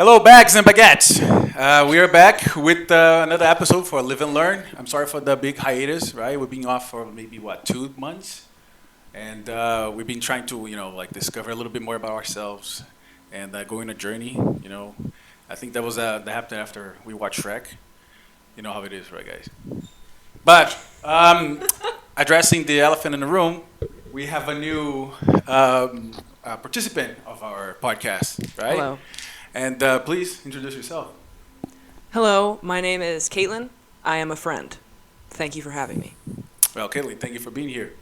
Hello, bags and baguettes. We are back with another episode for Live and Learn. I'm sorry for the big hiatus, right? We've been off for maybe, 2 months? And we've been trying to, discover a little bit more about ourselves and go on a journey. I think that happened after we watched Shrek. You know how it is, right, guys? But addressing the elephant in the room, we have a new participant of our podcast, right? Hello. And please introduce yourself. Hello, my name is Caitlin. I am a friend. Thank you for having me. Well, Caitlin, thank you for being here.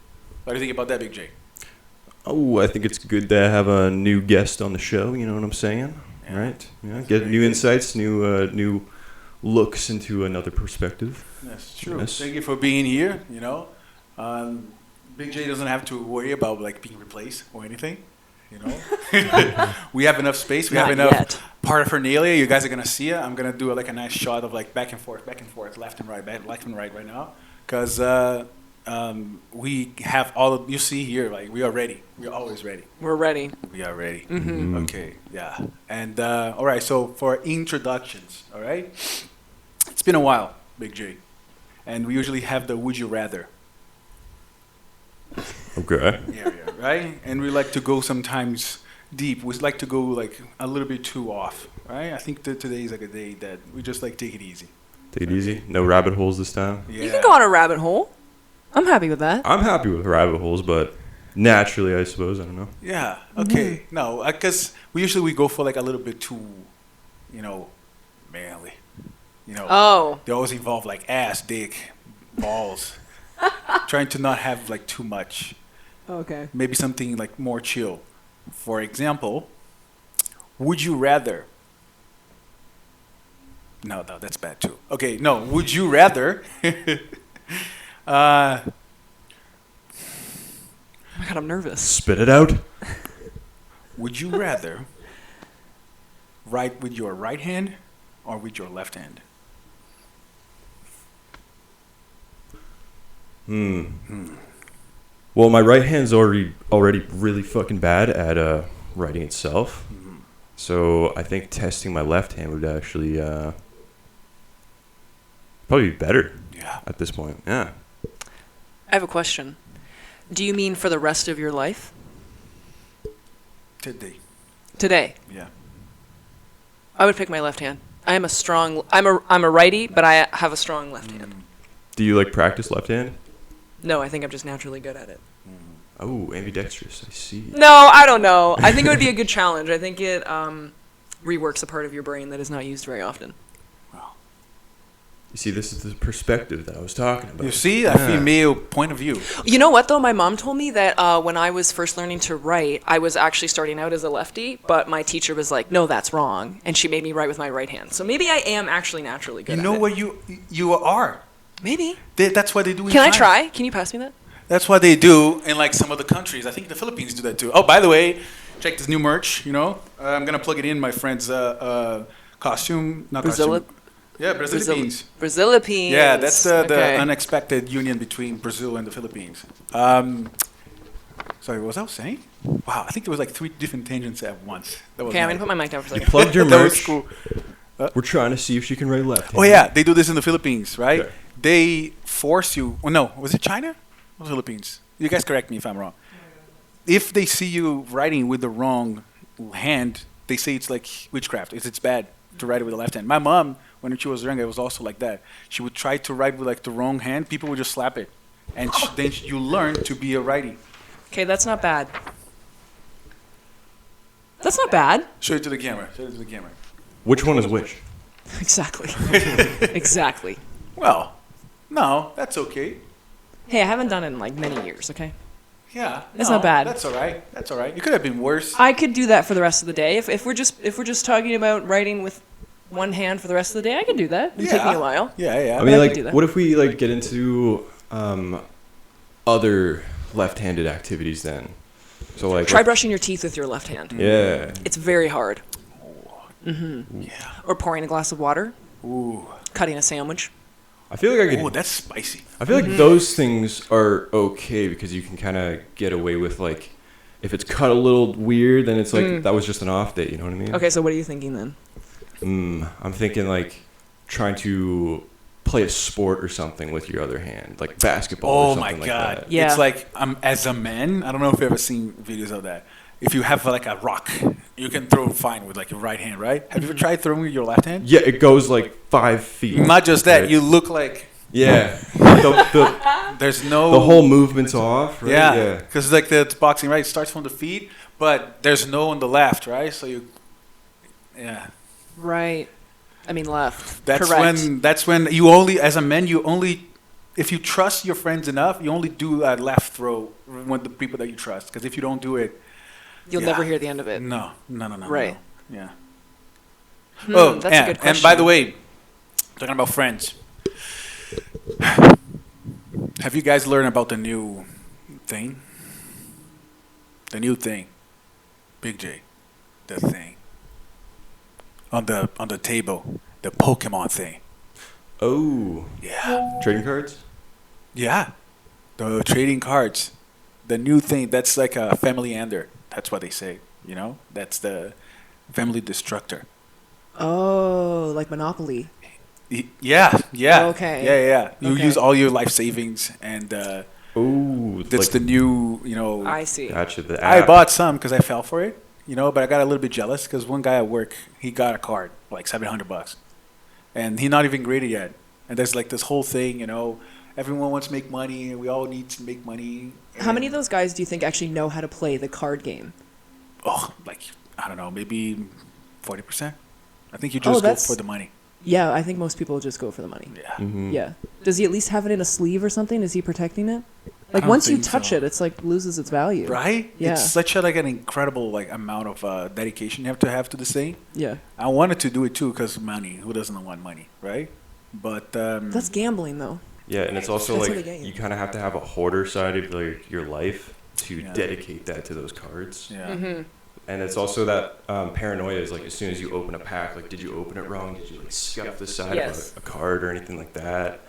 What do you think about that, Big J? Oh, I think it's good to have a new guest on the show. You know what I'm saying, right? Yeah, get new insights, new looks into another perspective. That's true. Yes. Thank you for being here. Big J doesn't have to worry about being replaced or anything. We have enough space. We have enough yet. paraphernalia. You guys are gonna see it. I'm gonna do a nice shot of back and forth, left and right right now, because we have all of, you see here. We are ready. We are always ready. We're ready. We are ready. Mm-hmm. Okay. Yeah. And all right. So for introductions, all right. It's been a while, Big J, and we usually have the Would You Rather. Okay. Area, right? And we like to go sometimes deep. We like to go a little bit too off, right? I think that today is a day that we just take it easy. Take it easy. No rabbit holes this time. Yeah. You can go on a rabbit hole. I'm happy with that. I'm happy with rabbit holes, but naturally, I suppose, I don't know. Yeah. Okay. Mm-hmm. No, because we go for a little bit too, manly. Oh. They always involve ass, dick, balls. Trying to not have too much. Okay. Maybe something more chill. For example, would you rather? No, that's bad too. Okay, no. Would you rather? Oh my God, I'm nervous. Spit it out. Would you rather write with your right hand or with your left hand? Well, my right hand's already really fucking bad at writing itself. Mm-hmm. So I think testing my left hand would actually probably be better. Yeah. At this point. Yeah. I have a question. Do you mean for the rest of your life? Today. Yeah. I would pick my left hand. I'm a righty, but I have a strong left hand. Do you practice left hand? No, I think I'm just naturally good at it. Oh, ambidextrous. I see. No, I don't know. I think it would be a good challenge. I think it reworks a part of your brain that is not used very often. Wow. You see, this is the perspective that I was talking about. You see, a female point of view. You know what, though? My mom told me that when I was first learning to write, I was actually starting out as a lefty, but my teacher was like, no, that's wrong. And she made me write with my right hand. So maybe I am actually naturally good at it. You know what you are? Maybe. That's what they do in Can I China. try? Can you pass me that? That's what they do in some other countries. I think the Philippines do that too. Oh, by the way, check this new merch. I'm gonna plug it in my friend's costume. Not Brazil. costume. Yeah, Brazilians. Brazilians. Yeah, that's the Okay. unexpected union between Brazil and the Philippines. Sorry, what was I saying? Wow, I think there was 3 different tangents at once. That was Okay, I'm nice. gonna put my mic down for a You second. plugged your That was merch. cool. We're trying to see if she can write left. Oh yeah, they do this in the Philippines, right? Okay. They force you. Oh no, was it China or the Philippines? You guys correct me if I'm wrong. If they see you writing with the wrong hand, they say it's witchcraft. It's bad to write it with the left hand. My mom, when she was younger, it was also like that. She would try to write with the wrong hand. People would just slap it, and then you learn to be a righty. Okay, that's not bad. That's not bad. Show it to the camera. Show it to the camera. Which one is which? Exactly. Exactly. Well, no, that's okay. Hey, I haven't done it in many years, okay? Yeah, That's not bad. That's all right. That's all right. It could have been worse. I could do that for the rest of the day. If we're just talking about writing with one hand for the rest of the day, I can do that. It'll take me a while. Yeah. I mean, I could do that. what if we get into other left-handed activities then? So Try brushing your teeth with your left hand. Yeah. It's very hard. Mm-hmm. Yeah. Or pouring a glass of water. Ooh. Cutting a sandwich. I feel like I could. Oh, that's spicy. I feel like those things are okay because you can kind of get away with if it's cut a little weird, then it's that was just an off day. You know what I mean? Okay, so what are you thinking then? I'm thinking like trying to play a sport or something with your other hand, like basketball or Oh my something like god! that. Yeah. It's like as a man, I don't know if you've ever seen videos of that. If you have like a rock, you can throw fine with like your right hand, right? Have you ever tried throwing with your left hand? Yeah, it goes like 5 feet. Not just that, right? you look like Yeah. the there's no the whole movement's off, right? Yeah, because like the boxing, right? It starts from the feet, but there's no on the left, right? So yeah. Right. I mean, left. That's Correct. when you only, as a man, if you trust your friends enough, you only do a left throw with the people that you trust. Because if you don't do it, You'll yeah. never hear the end of it. no. Right. No. Yeah. That's a good question. And by the way, talking about friends, have you guys learned about the new thing? The new thing, Big J, the thing on the table, the Pokemon thing. Oh, Yeah. trading cards? Yeah, the trading cards, the new thing. That's like a family ender. That's what they say. You know, that's the family destructor. Oh, like Monopoly. Yeah. Okay. Yeah. You Okay. use all your life savings, and Oh, that's the new. You know, I see. gotcha. The I app. bought some because I fell for it. You know, but I got a little bit jealous because one guy at work, he got a card like $700, and he's not even graded yet. And there's like this whole thing. You know, everyone wants to make money, and we all need to make money. How many of and- those guys do you think actually know how to play the card game? Oh, like I don't know, maybe 40%. I think you Oh, just go that's- for the money. Yeah, I think most people just go for the money. Yeah. Mhm. Yeah. Does he at least have it in a sleeve or something? Is he protecting it? Like don't once you think touch so. it, it's like loses its value. Right? Yeah. It's such a, like an incredible like amount of dedication you have to this thing. Yeah. I wanted to do it too because money. Who doesn't want money, right? But That's gambling though. Yeah, and it's also That's what like they get you. you kind of have to have a hoarder side of like your life to Yeah. dedicate that to those cards. yeah. Mm-hmm. And it's also that paranoia is like as soon as you open a pack, like did you open it wrong? Did you like scuff the side Yes. of a card or anything like that?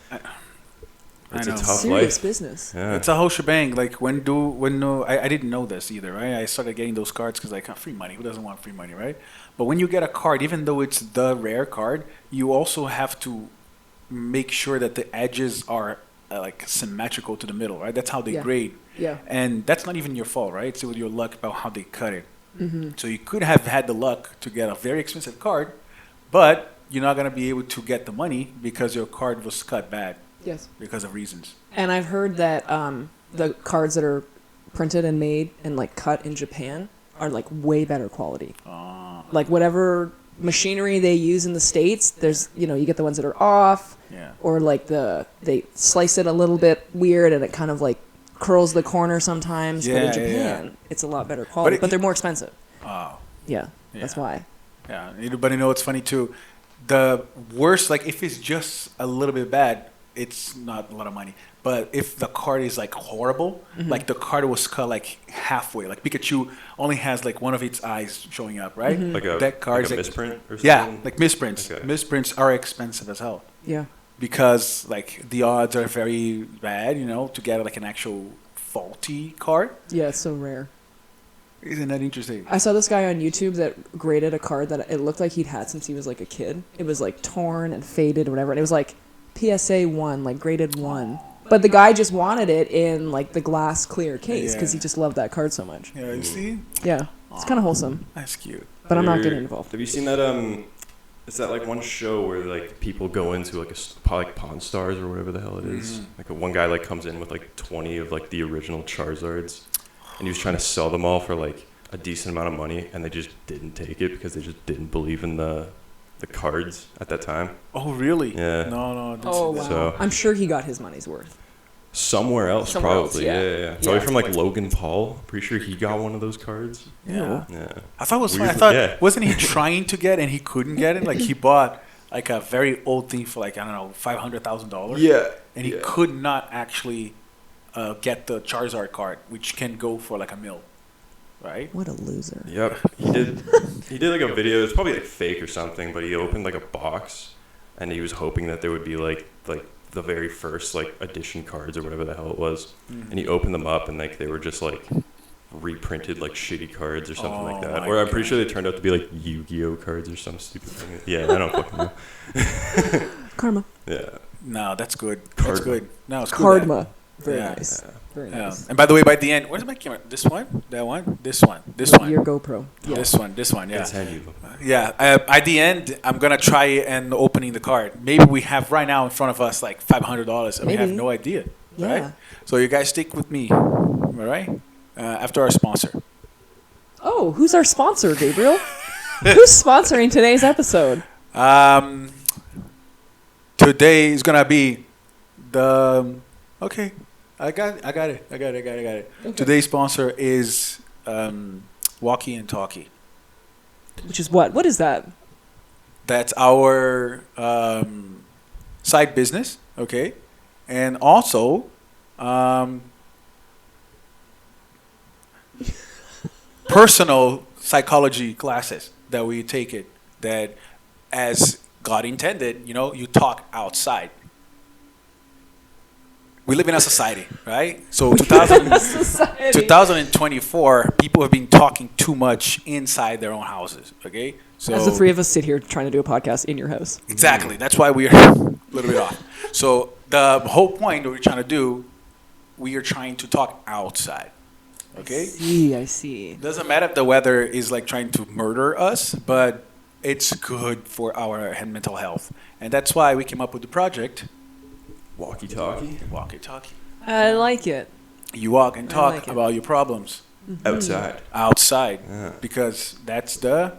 It's I a know. tough Serious life. business. Yeah. It's a whole shebang. Like I didn't know this either, right? I started getting those cards because like free money. Who doesn't want free money, right? But when you get a card, even though it's the rare card, you also have to make sure that the edges are like symmetrical to the middle, right? That's how they Yeah. grade. Yeah. And that's not even your fault, right? It's with your luck about how they cut it. Mm-hmm. So you could have had the luck to get a very expensive card, but you're not going to be able to get the money because your card was cut bad Yes. because of reasons. And I've heard that the cards that are printed and made and like cut in Japan are like way better quality. Like whatever machinery they use in the States, there's you get the ones that are off, Yeah. or like they slice it a little bit weird and it kind of like curls the corner sometimes. But Yeah, in yeah, Japan, yeah. it's a lot better quality, it- but they're more expensive. Oh. Yeah, that's Yeah. why. Yeah, but it's funny too. The worst, like if it's just a little bit bad, it's not a lot of money. But if the card is like horrible, Mm-hmm. like the card was cut like halfway, like Pikachu only has like one of its eyes showing up, right? Mm-hmm. Like a, That card's like a like- misprint or something? Yeah, like misprints. Okay. Misprints are expensive as hell Yeah. because like the odds are very bad, to get like an actual faulty card. Yeah, it's so rare. Isn't that interesting? I saw this guy on YouTube that graded a card that it looked like he'd had since he was like a kid. It was like torn and faded or whatever. And it was like PSA 1, like graded 1. But the guy just wanted it in like the glass clear case because he Yeah. just loved that card so much. Yeah, you see, Yeah, it's kind of wholesome. that's cute. But I'm not Or- getting involved. Have you seen that? Is that like one show where like people go into like like Pawn Stars or whatever the hell it is? Like one guy like comes in with like 20 of like the original Charizards, and he was trying to sell them all for like a decent amount of money, and they just didn't take it because they just didn't believe in the cards at that time. Oh, really? Yeah. No, I didn't Oh, see wow. that. So- I'm sure he got his money's worth. Somewhere else, Somewhere else, probably. yeah. Yeah. Yeah. Probably from like Logan Paul. Pretty sure he got one of those cards. Yeah. Yeah. I thought it was funny. I Weird, thought yeah. wasn't he trying to get and he couldn't get it? Like he bought like a very old thing for like I don't know $500,000. Yeah. and he could not actually get the Charizard card, which can go for like $1 million, right? What a loser. Yep. He did. He did like a video. It's probably like fake or something, but he opened like a box, and he was hoping that there would be like the very first like edition cards or whatever the hell it was, and he opened them up, and like they were just like reprinted like shitty cards or something like that. my Or I'm pretty sure they turned out to be like Yu-Gi-Oh cards or some stupid thing. Yeah, I don't fucking know. Karma. Yeah. No, that's good. That's Cardma. good. No, it's good. Karma. Very Yeah. nice. Very Yeah. nice. And by the way, by the end, where's my camera? This one? That one? This one? This one? Your GoPro. Yeah. This one? This one? Yeah. It's handy. Yeah. At the end, I'm gonna try and opening the card. Maybe we have right now in front of us like $500, and we have Maybe. no idea. Yeah. Right? So you guys stick with me, all right? After our sponsor. Oh, who's our sponsor, Gabriel? Who's sponsoring today's episode? Today is gonna be the okay. I got it. Okay. Today's sponsor is Walkie and Talkie. Which is what? What is that? That's our side business, okay, and also personal psychology classes that we take it. That, as God intended, you talk outside. We live in a society, right? So 2024, people have been talking too much inside their own houses, okay? So As the three of us sit here trying to do a podcast in your house. exactly. That's why we are a little bit off. So the whole point that we're trying to do, we are trying to talk outside, okay? I see. Doesn't matter if the weather is like trying to murder us, but it's good for our mental health. And that's why we came up with the project, Walkie-talkie. Walkie-talkie. I like it. You walk and I talk like it. about your problems Outside. outside Yeah. because that's the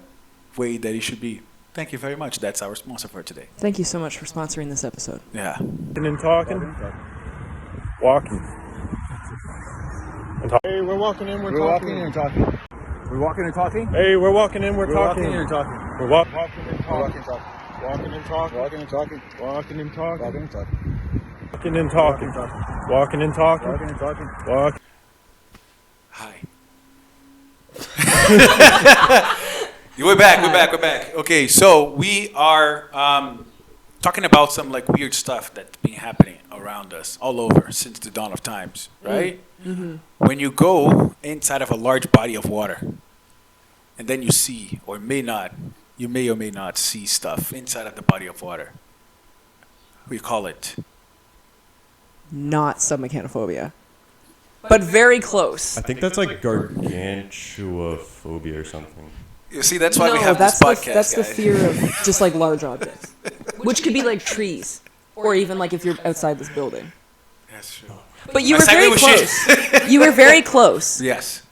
way that it should be. Thank you very much. That's our sponsor for today. Thank you so much for sponsoring this episode. Yeah. And talking. Walking. Hey, we're walking in, we're talking. and talking. We're walking and talking. Hey, we're walking in, we're talking. Walking and talking. We're walking and Walking talking. and talking. Walking and talking. Walking and talking. Walking and talking. Walking and talking. Walking and talking. Walking and talking. Walking. Hi. We're back. Okay, so we are talking about some like weird stuff that's been happening around us all over since the dawn of times, right? Mm-hmm. When you go inside of a large body of water, and then you see, or may or may not see stuff inside of the body of water. We call it. Not submechanophobia. But very close. I think that's like gargantuophobia or something. You see, that's why we No, have that's this podcast, that's the guys. fear of just like large objects. Which could be like trees. Or even like if you're outside this building. That's true. But you My were very segue was shit. close. You were very close. Yes.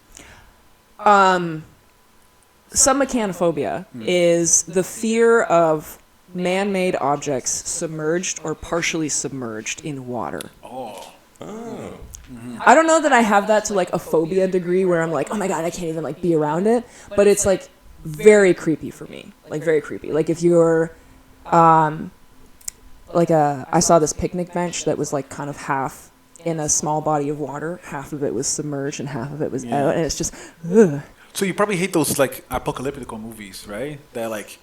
Submechanophobia is the fear of man-made objects submerged or partially submerged in water. Oh. I don't know that I have that to like a phobia degree where I'm like, oh my god, I can't even like be around it. But it's like very creepy for me. Like very creepy. Like if you're, I saw this picnic bench that was like kind of half in a small body of water. Half of it was submerged and half of it was out, and it's just, ugh. So you probably hate those like apocalyptic movies, right? That like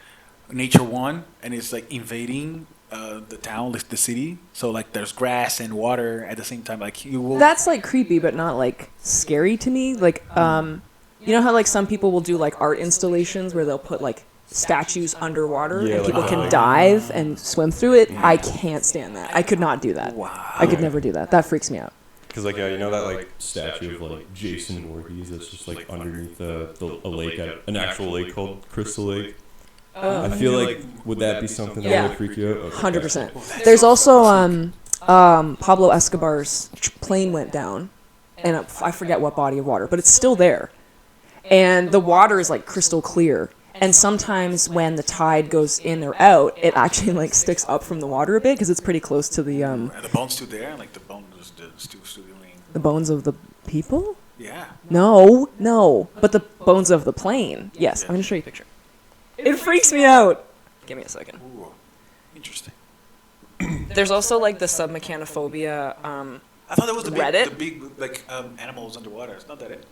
nature won and it's like invading the town, like the city. So like there's grass and water at the same time. Like you will. That's like creepy, but not like scary to me. Like, you know how like some people will do like art installations where they'll put like statues underwater Yeah, and like people that. can dive and swim through it. I can't stand that. I could not do that. Wow. I could never do that. That freaks me out. Because like you know that like statue of like Jason Voorhees that's just like underneath a lake, an actual lake called Crystal Lake. I feel like would that be something that Yeah. would freak you out? Okay. 100%. There's also Pablo Escobar's plane went down, and I forget what body of water, but it's still there, and the water is like crystal clear. And sometimes when the tide goes in or out, it actually like sticks up from the water a bit because it's pretty close to the Are the bones still there? Like the bones still laying. the bones of the people. Yeah. No, but the bones of the plane. Yes, I'm gonna show you a picture. It freaks me out. Give me a second. Ooh. Interesting. There's also like the submechanophobia. I thought that was Reddit? the big like animals underwater. It's not that it.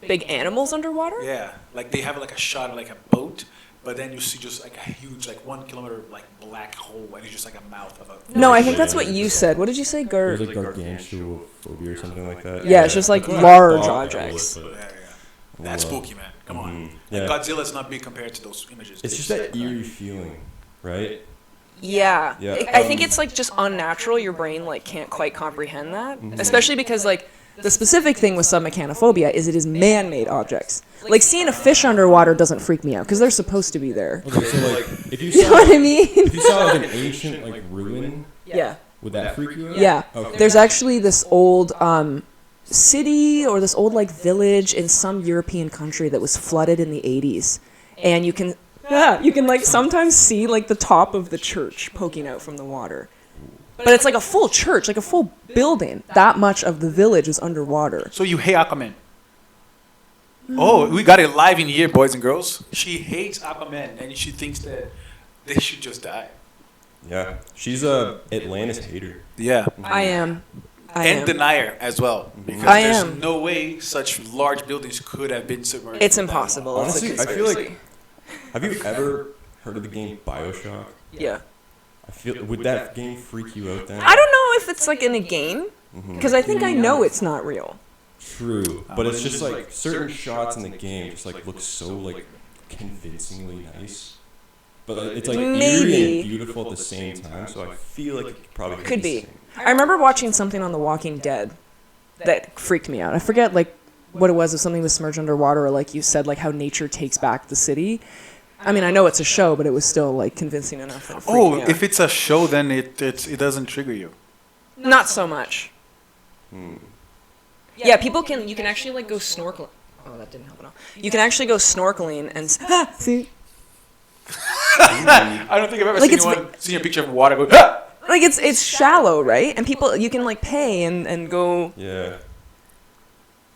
Big animals underwater? Yeah, like they have like a shot of like a boat, but then you see just like a huge, like 1 kilometer, like black hole, and it's just like a mouth of a. No, I think that's what you said. What did you say, There's like gargantuophobia or something like that. Yeah, it's just like That's what I large thought objects. it was, Yeah, yeah. That's spooky, man. Come on. Yeah. And Godzilla's not being compared to those images. It's just that eerie feeling, right? Yeah. Yeah. I think it's like just unnatural. Your brain like can't quite comprehend that, especially because like the specific thing with submechanophobia is it is man-made objects. Like seeing a fish underwater doesn't freak me out because they're supposed to be there. Okay, so like if you You know saw, what I mean? if you saw like an ancient like ruin, Yeah. would that freak you out? Yeah. Okay. There's actually this old city or this old like village in some European country that was flooded in the 80s, and you can like sometimes see like the top of the church poking out from the water. But it's like a full church, like a full building. That much of the village is underwater. So you hate Aquaman? Oh, we got it live in here, boys and girls. She hates Aquaman, and she thinks that they should just die. Yeah, she's a Atlantis hater. Yeah. I am. And denier as well, because I there's am. no way such large buildings could have been submerged. It's for that long. impossible. Honestly, It's a I feel like. conspiracy. Have you ever heard of the game BioShock? Yeah. I feel would that game freak you out then? I don't know if it's like in a game, because I think I know it's not real. True, but it's just like certain shots in the game just like look so like convincingly nice, but like, it's like eerie Maybe. and beautiful at the same time. So I feel like it probably Could the be. same. I remember watching something on The Walking Dead that freaked me out. I forget like what it was, if something was submerged underwater, or like you said, like how nature takes back the city. I mean, I know it's a show, but it was still like convincing enough that it freaked me out. if it's a show, then it doesn't trigger you. Not so much. Yeah, you can actually like go snorkeling. Oh, that didn't help at all. You can actually go snorkeling and see, I don't think I've ever Like, seen a picture of water go. "Ah!" like it's shallow, right? And people, you can like pay and go. Yeah.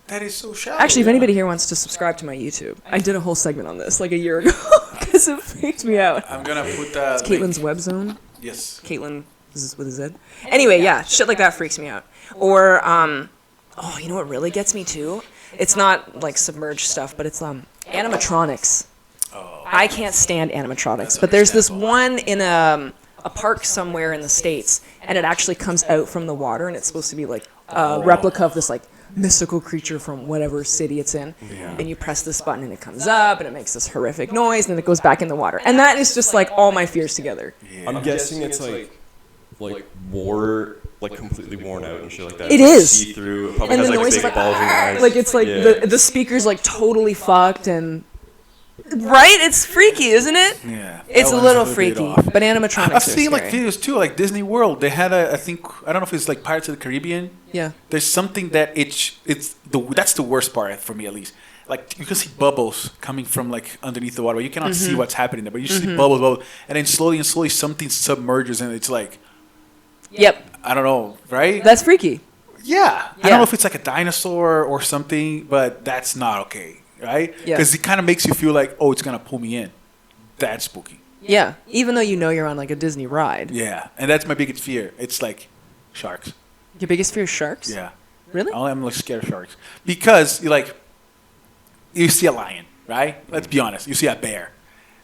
That is so shallow. Actually, if anybody here wants to subscribe to my YouTube, I did a whole segment on this like a year ago because it freaked me out. I'm gonna put It's link. Caitlin's web zone. Yes. Caitlin, this is with a Z. Anyway, yeah, shit like that freaks me out. Or, oh, you know what really gets me too? It's not like submerged stuff, but it's animatronics. I can't stand animatronics, but there's this one in a park somewhere in the States, and it actually comes out from the water, and it's supposed to be like a replica of this like mystical creature from whatever city it's in. And you press this button, and it comes up, and it makes this horrific noise, and then it goes back in the water. And that is just like all my fears together. I'm guessing it's like wore like completely worn out and shit like that. It Like, is. see through. It probably And has the like noise big is like, bulging eyes. like it's like Yeah. the speaker's like totally fucked, and right, it's freaky, isn't it? Yeah. It's that a one's little bit freaky, off. but animatronics I've are seen like scary. videos too, like Disney World. They had I don't know if it's like Pirates of the Caribbean. Yeah. There's something that that's the worst part for me, at least. Like you can see bubbles coming from like underneath the water. You cannot see what's happening there, but you see bubbles, and then slowly something submerges, and it's like Yep, I don't know, right? that's freaky. Yeah. I Yeah. don't know if it's like a dinosaur or something, but that's not okay, right? Yeah. Because it kind of makes you feel like, oh, it's gonna pull me in. That's spooky. Yeah, even though you know you're on like a Disney ride. Yeah, and that's my biggest fear. It's like sharks. Your biggest fear is sharks? Yeah. Really? I'm like scared of sharks because you see a lion, right? Let's be honest. You see a bear.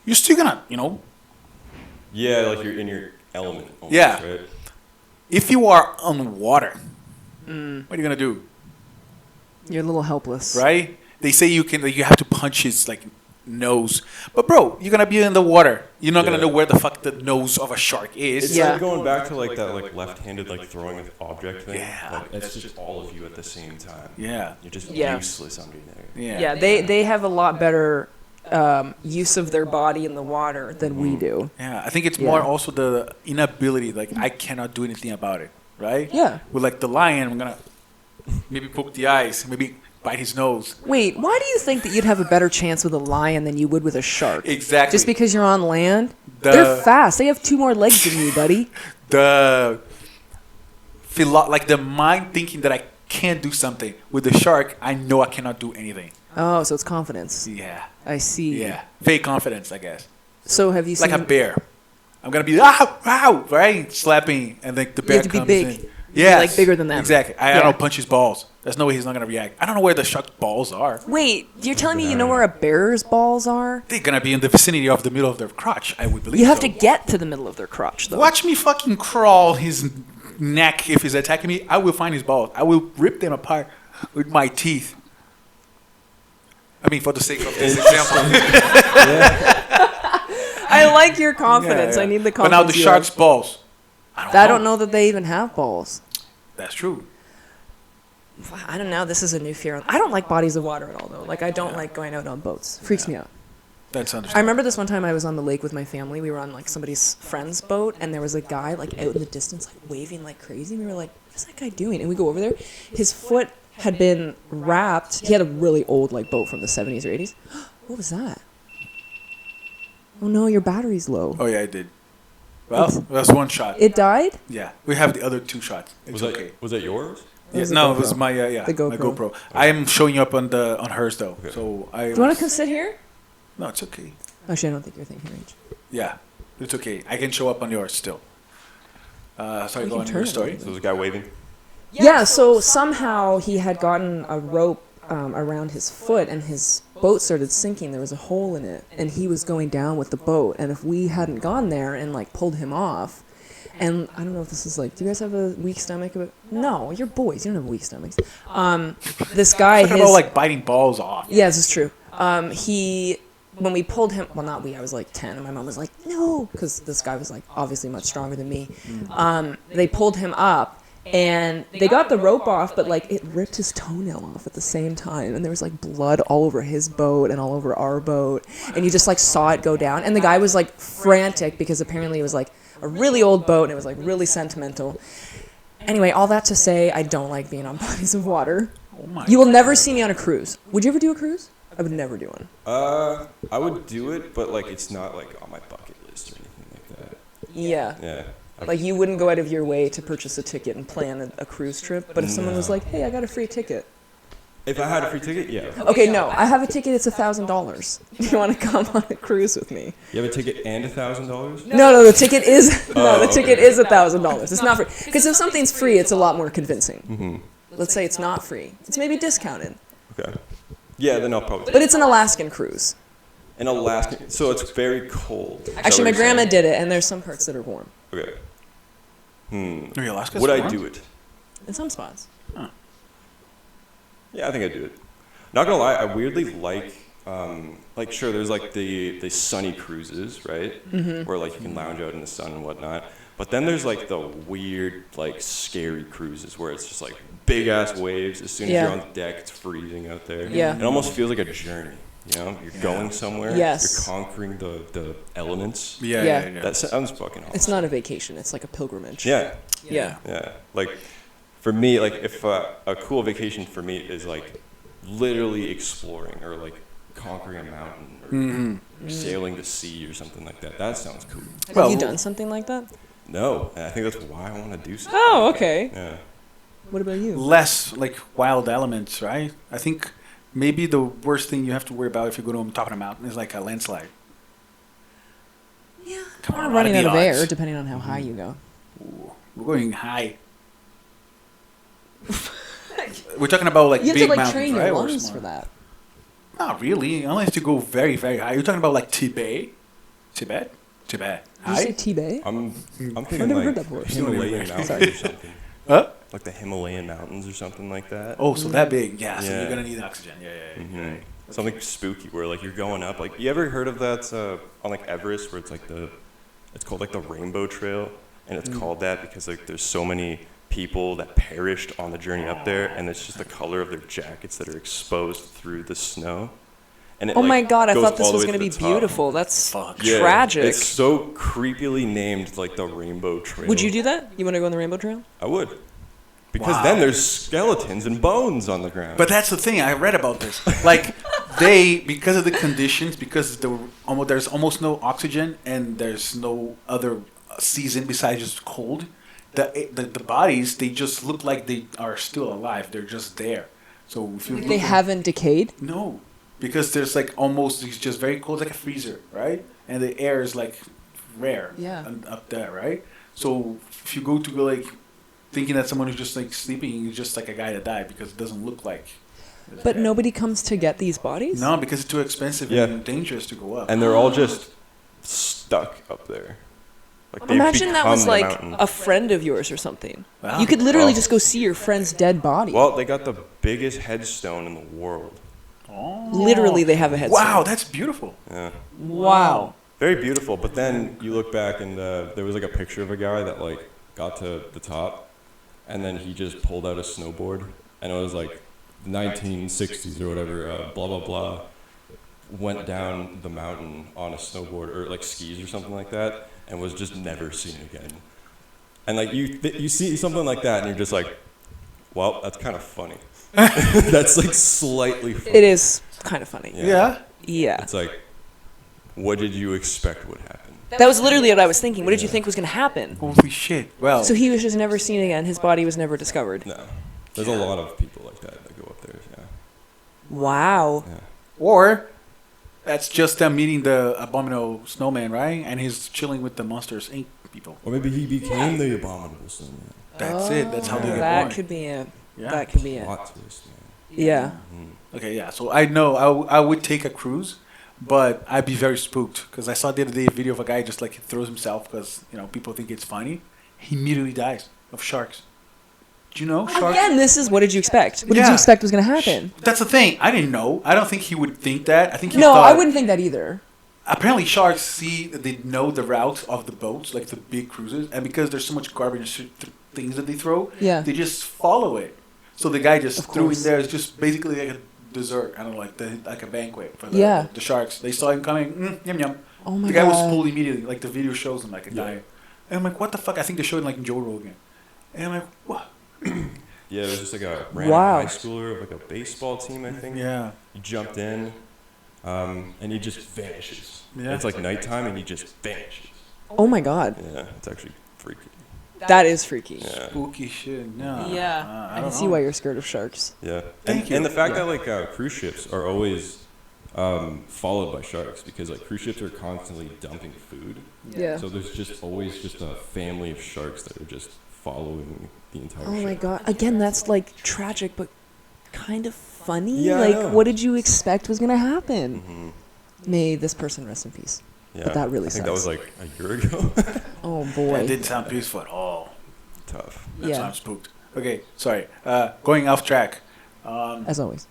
You're still gonna, Yeah, like you're in your element. Almost, Yeah. Right? if you are on water, what are you gonna do, You're a little helpless. right? They say you have to punch his like nose, but bro, you're gonna be in the water. You're not gonna Yeah. know where the fuck the nose of a shark is. It's Yeah. like going back to like that like left-handed like throwing an object thing. Yeah. Like it's just all of you at the same time. Yeah. You're just Yeah. useless under there. Yeah. Yeah, they have a lot better use of their body in the water than we do. Yeah, I think it's more Yeah. also the inability. Like I cannot do anything about it, right? Yeah. With like the lion, I'm gonna maybe poke the eyes, maybe bite his nose. Wait, why do you think that you'd have a better chance with a lion than you would with a shark? Exactly. Just because you're on land? The- They're fast. They have 2 more legs than you, buddy. the like the mind thinking that I can't do something. With the shark, I know I cannot do anything. Oh, so it's confidence. Yeah. I see. Yeah. Fake confidence, I guess. So have you seen? Like a bear. I'm gonna be ow, right? Slapping, and then the bear have to be comes big. in. Yeah, like bigger than them. Exactly. I Yeah. don't punch his balls. There's no way he's not gonna react. I don't know where the shark's balls are. Wait, you're telling me you know where a bear's balls are? They're gonna be in the vicinity of the middle of their crotch. I would believe. You have so. to get to the middle of their crotch, though. Watch me fucking crawl his neck if he's attacking me. I will find his balls. I will rip them apart with my teeth. I mean, for the sake of this example. I like your confidence. Yeah, yeah. I need the But confidence. now the you shark's have. balls. I don't know that they even have balls. That's true. I don't know. This is a new fear. I don't like bodies of water at all, though. Like, I don't like going out on boats. Freaks me out. That's I understandable. remember this one time I was on the lake with my family. We were on like somebody's friend's boat, and there was a guy like out in the distance, like waving like crazy. We were like, "What is that guy doing?" And we go over there. His foot had been wrapped. He had a really old like boat from the 70s or 80s. What was that? Oh no, your battery's low. Oh yeah, I did. Well, that's one shot. It died? Yeah, we have the other 2 shots. It's Was that okay. was that yours? It Yeah, was a no, it GoPro. was my The GoPro. my GoPro. I am showing you up on hers though. Okay. So I. Do you want to come sit here? No, it's okay. Actually, I don't think you're thinking range. Yeah, it's okay. I can show up on yours still. Sorry, We go can on turn your it story. on. So there's a guy waving. Yeah, so somehow he had gotten a rope around his foot, and his boat started sinking. There was a hole in it, and he was going down with the boat. And if we hadn't gone there and like pulled him off, and I don't know if this is like, do you guys have a weak stomach? No, you're boys. You don't have weak stomachs. This guy, Talking about like biting balls off. yeah, this is true. When we pulled him, well, not we, I was like 10, and my mom was like, no, because this guy was like obviously much stronger than me. They pulled him up, and they got the rope off, but like it ripped his toenail off at the same time, and there was like blood all over his boat and all over our boat, and you just like saw it go down, and the guy was like frantic because apparently it was like a really old boat, and it was like really sentimental. Anyway, all that to say, I don't like being on bodies of water. Oh my. You will never see me on a cruise. Would you ever do a cruise? I would never do one. I would do it, but like it's not like on my bucket list or anything like that. Yeah. Yeah. Like, you wouldn't go out of your way to purchase a ticket and plan a cruise trip, but if someone was like, hey, I got a free ticket. If I had a free ticket, yeah. Okay, no, I have a ticket, it's $1,000. You want to come on a cruise with me? You have a ticket and $1,000? No, the ticket is, the ticket is $1,000. It's not free. Because if something's free, it's a lot more convincing. Mm-hmm. Let's say it's not free. It's maybe discounted. Okay. Yeah, then I'll probably. But it's an Alaskan cruise. In Alaska, so it's very cold. Is that Actually, what my you're grandma saying? did it, and there's some parts that are warm. Okay. Are you Alaska? Would I do it? In some spots. Yeah, I think I'd do it. Not gonna lie, I weirdly like sure, there's like the sunny cruises, right? Mm-hmm. Where like you can lounge out in the sun and whatnot. But then there's like the weird, like scary cruises where it's just like big ass waves. As soon as Yeah. you're on deck, it's freezing out there. Yeah. It almost feels like a journey. You know, you're going somewhere. Yes. You're conquering the elements. Yeah, Yeah. yeah, yeah. That sounds fucking awesome. It's not a vacation, it's like a pilgrimage. Yeah. Yeah. Yeah, like for me, like if a cool vacation for me is like literally exploring or like conquering a mountain or sailing the sea or something like that. That sounds cool. Have Well- you done something like that? No, and I think that's why I want to do something. Oh, okay. Yeah. What about you? Less like wild elements, right? I think maybe the worst thing you have to worry about if you go to top of a mountain is like a landslide. Yeah. Come on, Or what running are out the of odds? air, depending on how high you go. Ooh, we're going high. We're talking about like You have big to like mountains, train right? your Or lungs small? for that. Not really, unless you go very, very high. You're talking about like Tibet. Tibet. Did you say High? Tibet? I'm thinking never like heard that before. Himalayan mountains Sorry. or something. Huh? Like the Himalayan mountains or something like that. Oh, so that big? Yeah. So Yeah. you're gonna need oxygen. Yeah, yeah. yeah. Mhm. Something spooky where like you're going up. Like you ever heard of that on like Everest where it's like it's called like the Rainbow Trail, and it's called that because like there's so many people that perished on the journey up there, and it's just the color of their jackets that are exposed through the snow. And it, Oh like, my god, I goes thought this all the was way going to to be the top. beautiful. That's Fuck. Yeah, tragic. It's so creepily named like the Rainbow Trail. Would you do that? You want to go on the Rainbow Trail? I would. Because Wow. then there's skeletons and bones on the ground. But that's the thing. I read about this. Like, because of the conditions, because there's almost no oxygen and there's no other season besides just cold. The bodies, they just look like they are still alive. They're just there. So if you They haven't decayed? no, because there's like almost it's just very cold, like a freezer, right? And the air is like rare, Yeah. up there, right? So if you go to like thinking that someone who's just like sleeping is just like a guy that died because it doesn't look like. it's But dead. nobody comes to get these bodies? No, because it's too expensive Yeah. and dangerous to go up. And they're all just stuck up there. Like they've Imagine that was become the like mountain. a friend of yours or something. Wow. You could literally Well- just go see your friend's dead body. Well, they got the biggest headstone in the world. Oh. Literally, they have a headstone. Wow, that's beautiful. Yeah. Wow. Very beautiful, but then you look back and there was like a picture of a guy that like got to the top, and then he just pulled out a snowboard, and it was like 1960s or whatever, blah blah blah, went down the mountain on a snowboard or like skis or something like that, and was just never seen again. And like you see something like that, and you're just like, well, that's kind of funny. That's like slightly funny. It is kind of funny. Yeah. Yeah. It's like, what did you expect would happen? That was literally what I was thinking. What did you think was going to happen? Holy shit. Well, So he was just never seen again. His body was never discovered. No, there's a lot of people like that go up there. Yeah. Wow. or that's just them meeting the abominable snowman, right? And he's chilling with the Monsters Inc. people. Or maybe he became the abominable snowman. That's it. That's how they get That born. could be it. Yeah. That could be it. Plot twist, man. Yeah. Okay, yeah. So I know I would take a cruise, but I'd be very spooked because I saw the other day a video of a guy just like throws himself because people think it's funny. He immediately dies of sharks. Do you know sharks? Again, this is what did you expect? What did you Yeah. expect was going to happen? That's the thing. I didn't know. I don't think he would think that. I think he No, thought. I wouldn't think that either. Apparently, sharks see that they know the route of the boats, like the big cruises, and because there's so much garbage things that they throw, Yeah. they just follow it. So the guy just Of threw in course. there. It's just basically like a dessert. I don't know, like a banquet for Yeah. the sharks. They saw him coming. Yum yum. Oh my The guy was God. pulled immediately. Like the video shows him like a guy. And I'm like, what the fuck? I think they showed it like in Joe Rogan. And I'm like, what? Yeah, it was just like a random Wow. high schooler of like a baseball team, I think. Yeah. He jumped in, and he just vanishes. Yeah. It's like nighttime, and he just vanishes. Oh my God. Yeah, it's actually freaky. That is freaky. Yeah. Spooky shit. No. Yeah. I don't can see know. why you're scared of sharks. Yeah. Thank you. And the fact that like cruise ships are always followed by sharks because like cruise ships are constantly dumping food. Yeah. So there's just always just a family of sharks that are just following the entire Oh ship. my God. Again, that's like tragic, but kind of funny. Yeah, I like, know. what did you expect was going to happen? Mhm. May this person rest in peace. Yeah. But that really I think that was sucks. like a year ago. Oh That boy. didn't sound peaceful at all. Tough. That's Yeah. why I'm spooked. Okay, sorry. Going off track. As always.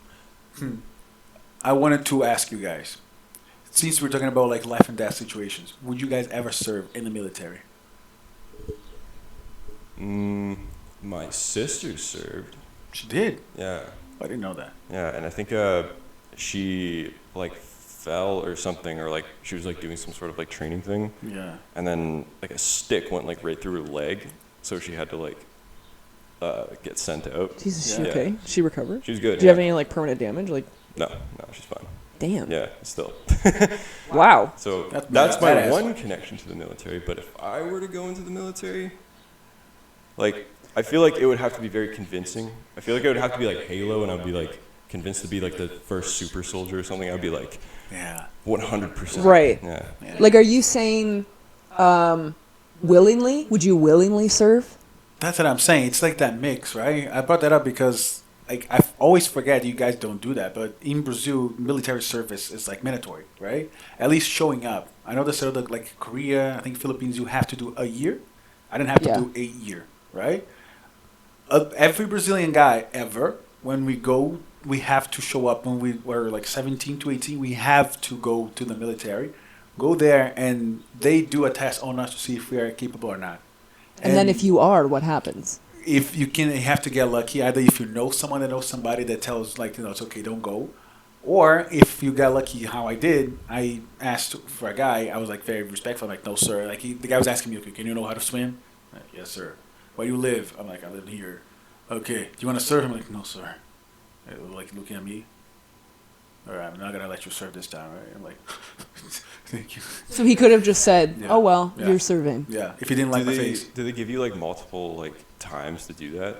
I wanted to ask you guys, since we're talking about like life and death situations, would you guys ever serve in the military? My sister served. She did. Yeah. I didn't know that. Yeah, and I think she like fell or something, or like she was like doing some sort of like training thing, Yeah. and then like a stick went like right through her leg, so she had to like get sent out. Jesus, is she Yeah. okay? She recovered? She was good. Did you have any like permanent damage? Like, No, she's fine. damn. Yeah, still. Wow. So That's that's my badass. one connection to the military. But if I were to go into the military, like I feel like it would have to be very convincing. I feel like it would have to be like Halo, and I'd be like convinced to be like the first super soldier or something. I'd be like Yeah. 100%. Right. Yeah. Yeah. Like, are you saying willingly? Would you willingly serve? That's what I'm saying. It's like that mix, right? I brought that up because like I always forget you guys don't do that, but in Brazil, military service is like mandatory, right? At least showing up. I know there's other like Korea, I think Philippines, you have to do a year. I didn't have to Yeah. do a year, right? Every Brazilian guy ever, when we go, we have to show up. When we were like 17 to 18, we have to go to the military, go there, and they do a test on us to see if we are capable or not. And then if you are, what happens? If you can, you have to get lucky. Either if you know someone that knows somebody that tells like it's okay, don't go, or if you got lucky, how I did, I asked for a guy. I was like very respectful. I'm like, no sir. Like the guy was asking me, okay, can you know how to swim? I'm like, yes sir. Where you live? I'm like, I live here. Okay. Do you want to serve? I'm like, no sir. Like looking at me. All right, I'm not gonna let you serve this time, right? I'm like, thank you. So he could have just said, Yeah. "Oh well, Yeah. you're serving." Yeah. If you didn't like my face. Do they give you like multiple like times to do that?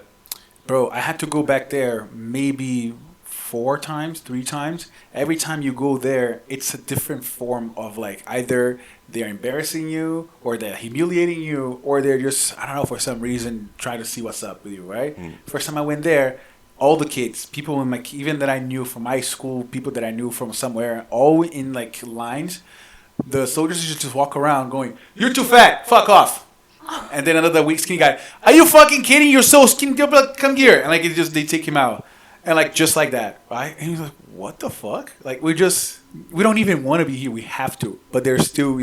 Bro, I had to go back there maybe 3 times. Every time you go there, it's a different form of like either they're embarrassing you or they're humiliating you or they're just, I don't know, for some reason trying to see what's up with you, right? First time I went there, all the kids, people in my, even that I knew from my school, people that I knew from somewhere, all in like lines. The soldiers used to just walk around going, "You're too fat, fuck off." And then another weak skinny guy, "Are you fucking kidding? You're so skinny, come here." And like it just, they take him out. And like just like that, right? And he's like, "What the fuck?" Like we don't even want to be here. We have to, but they're still,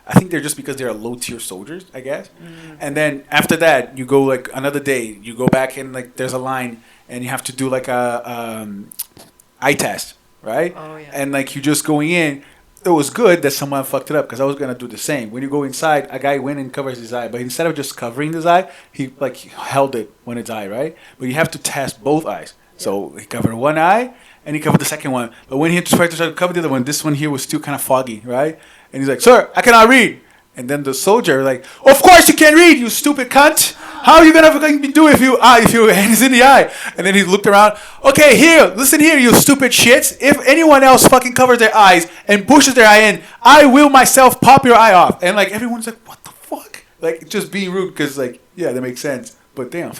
I think they're just because they're low tier soldiers, I guess. And then after that, you go like another day, you go back and like there's a line, and you have to do like a eye test, right? Oh, yeah. And like you just going in. It was good that someone fucked it up because I was gonna do the same. When you go inside, a guy went and covers his eye, but instead of just covering his eye, he like held it on his eye, right? But you have to test both eyes. So he covered one eye and he covered the second one. But when he tried to cover the other one, this one here was still kind of foggy, right? And he's like, "Sir, I cannot read." And then the soldier like, "Of course you can read, you stupid cunt. How are you gonna fucking do if your hand is in the eye?" And then he looked around. "Okay, here, listen here, you stupid shits. If anyone else fucking covers their eyes and pushes their eye in, I will myself pop your eye off." And like everyone's like, "What the fuck?" Like just being rude because like yeah, that makes sense. But damn.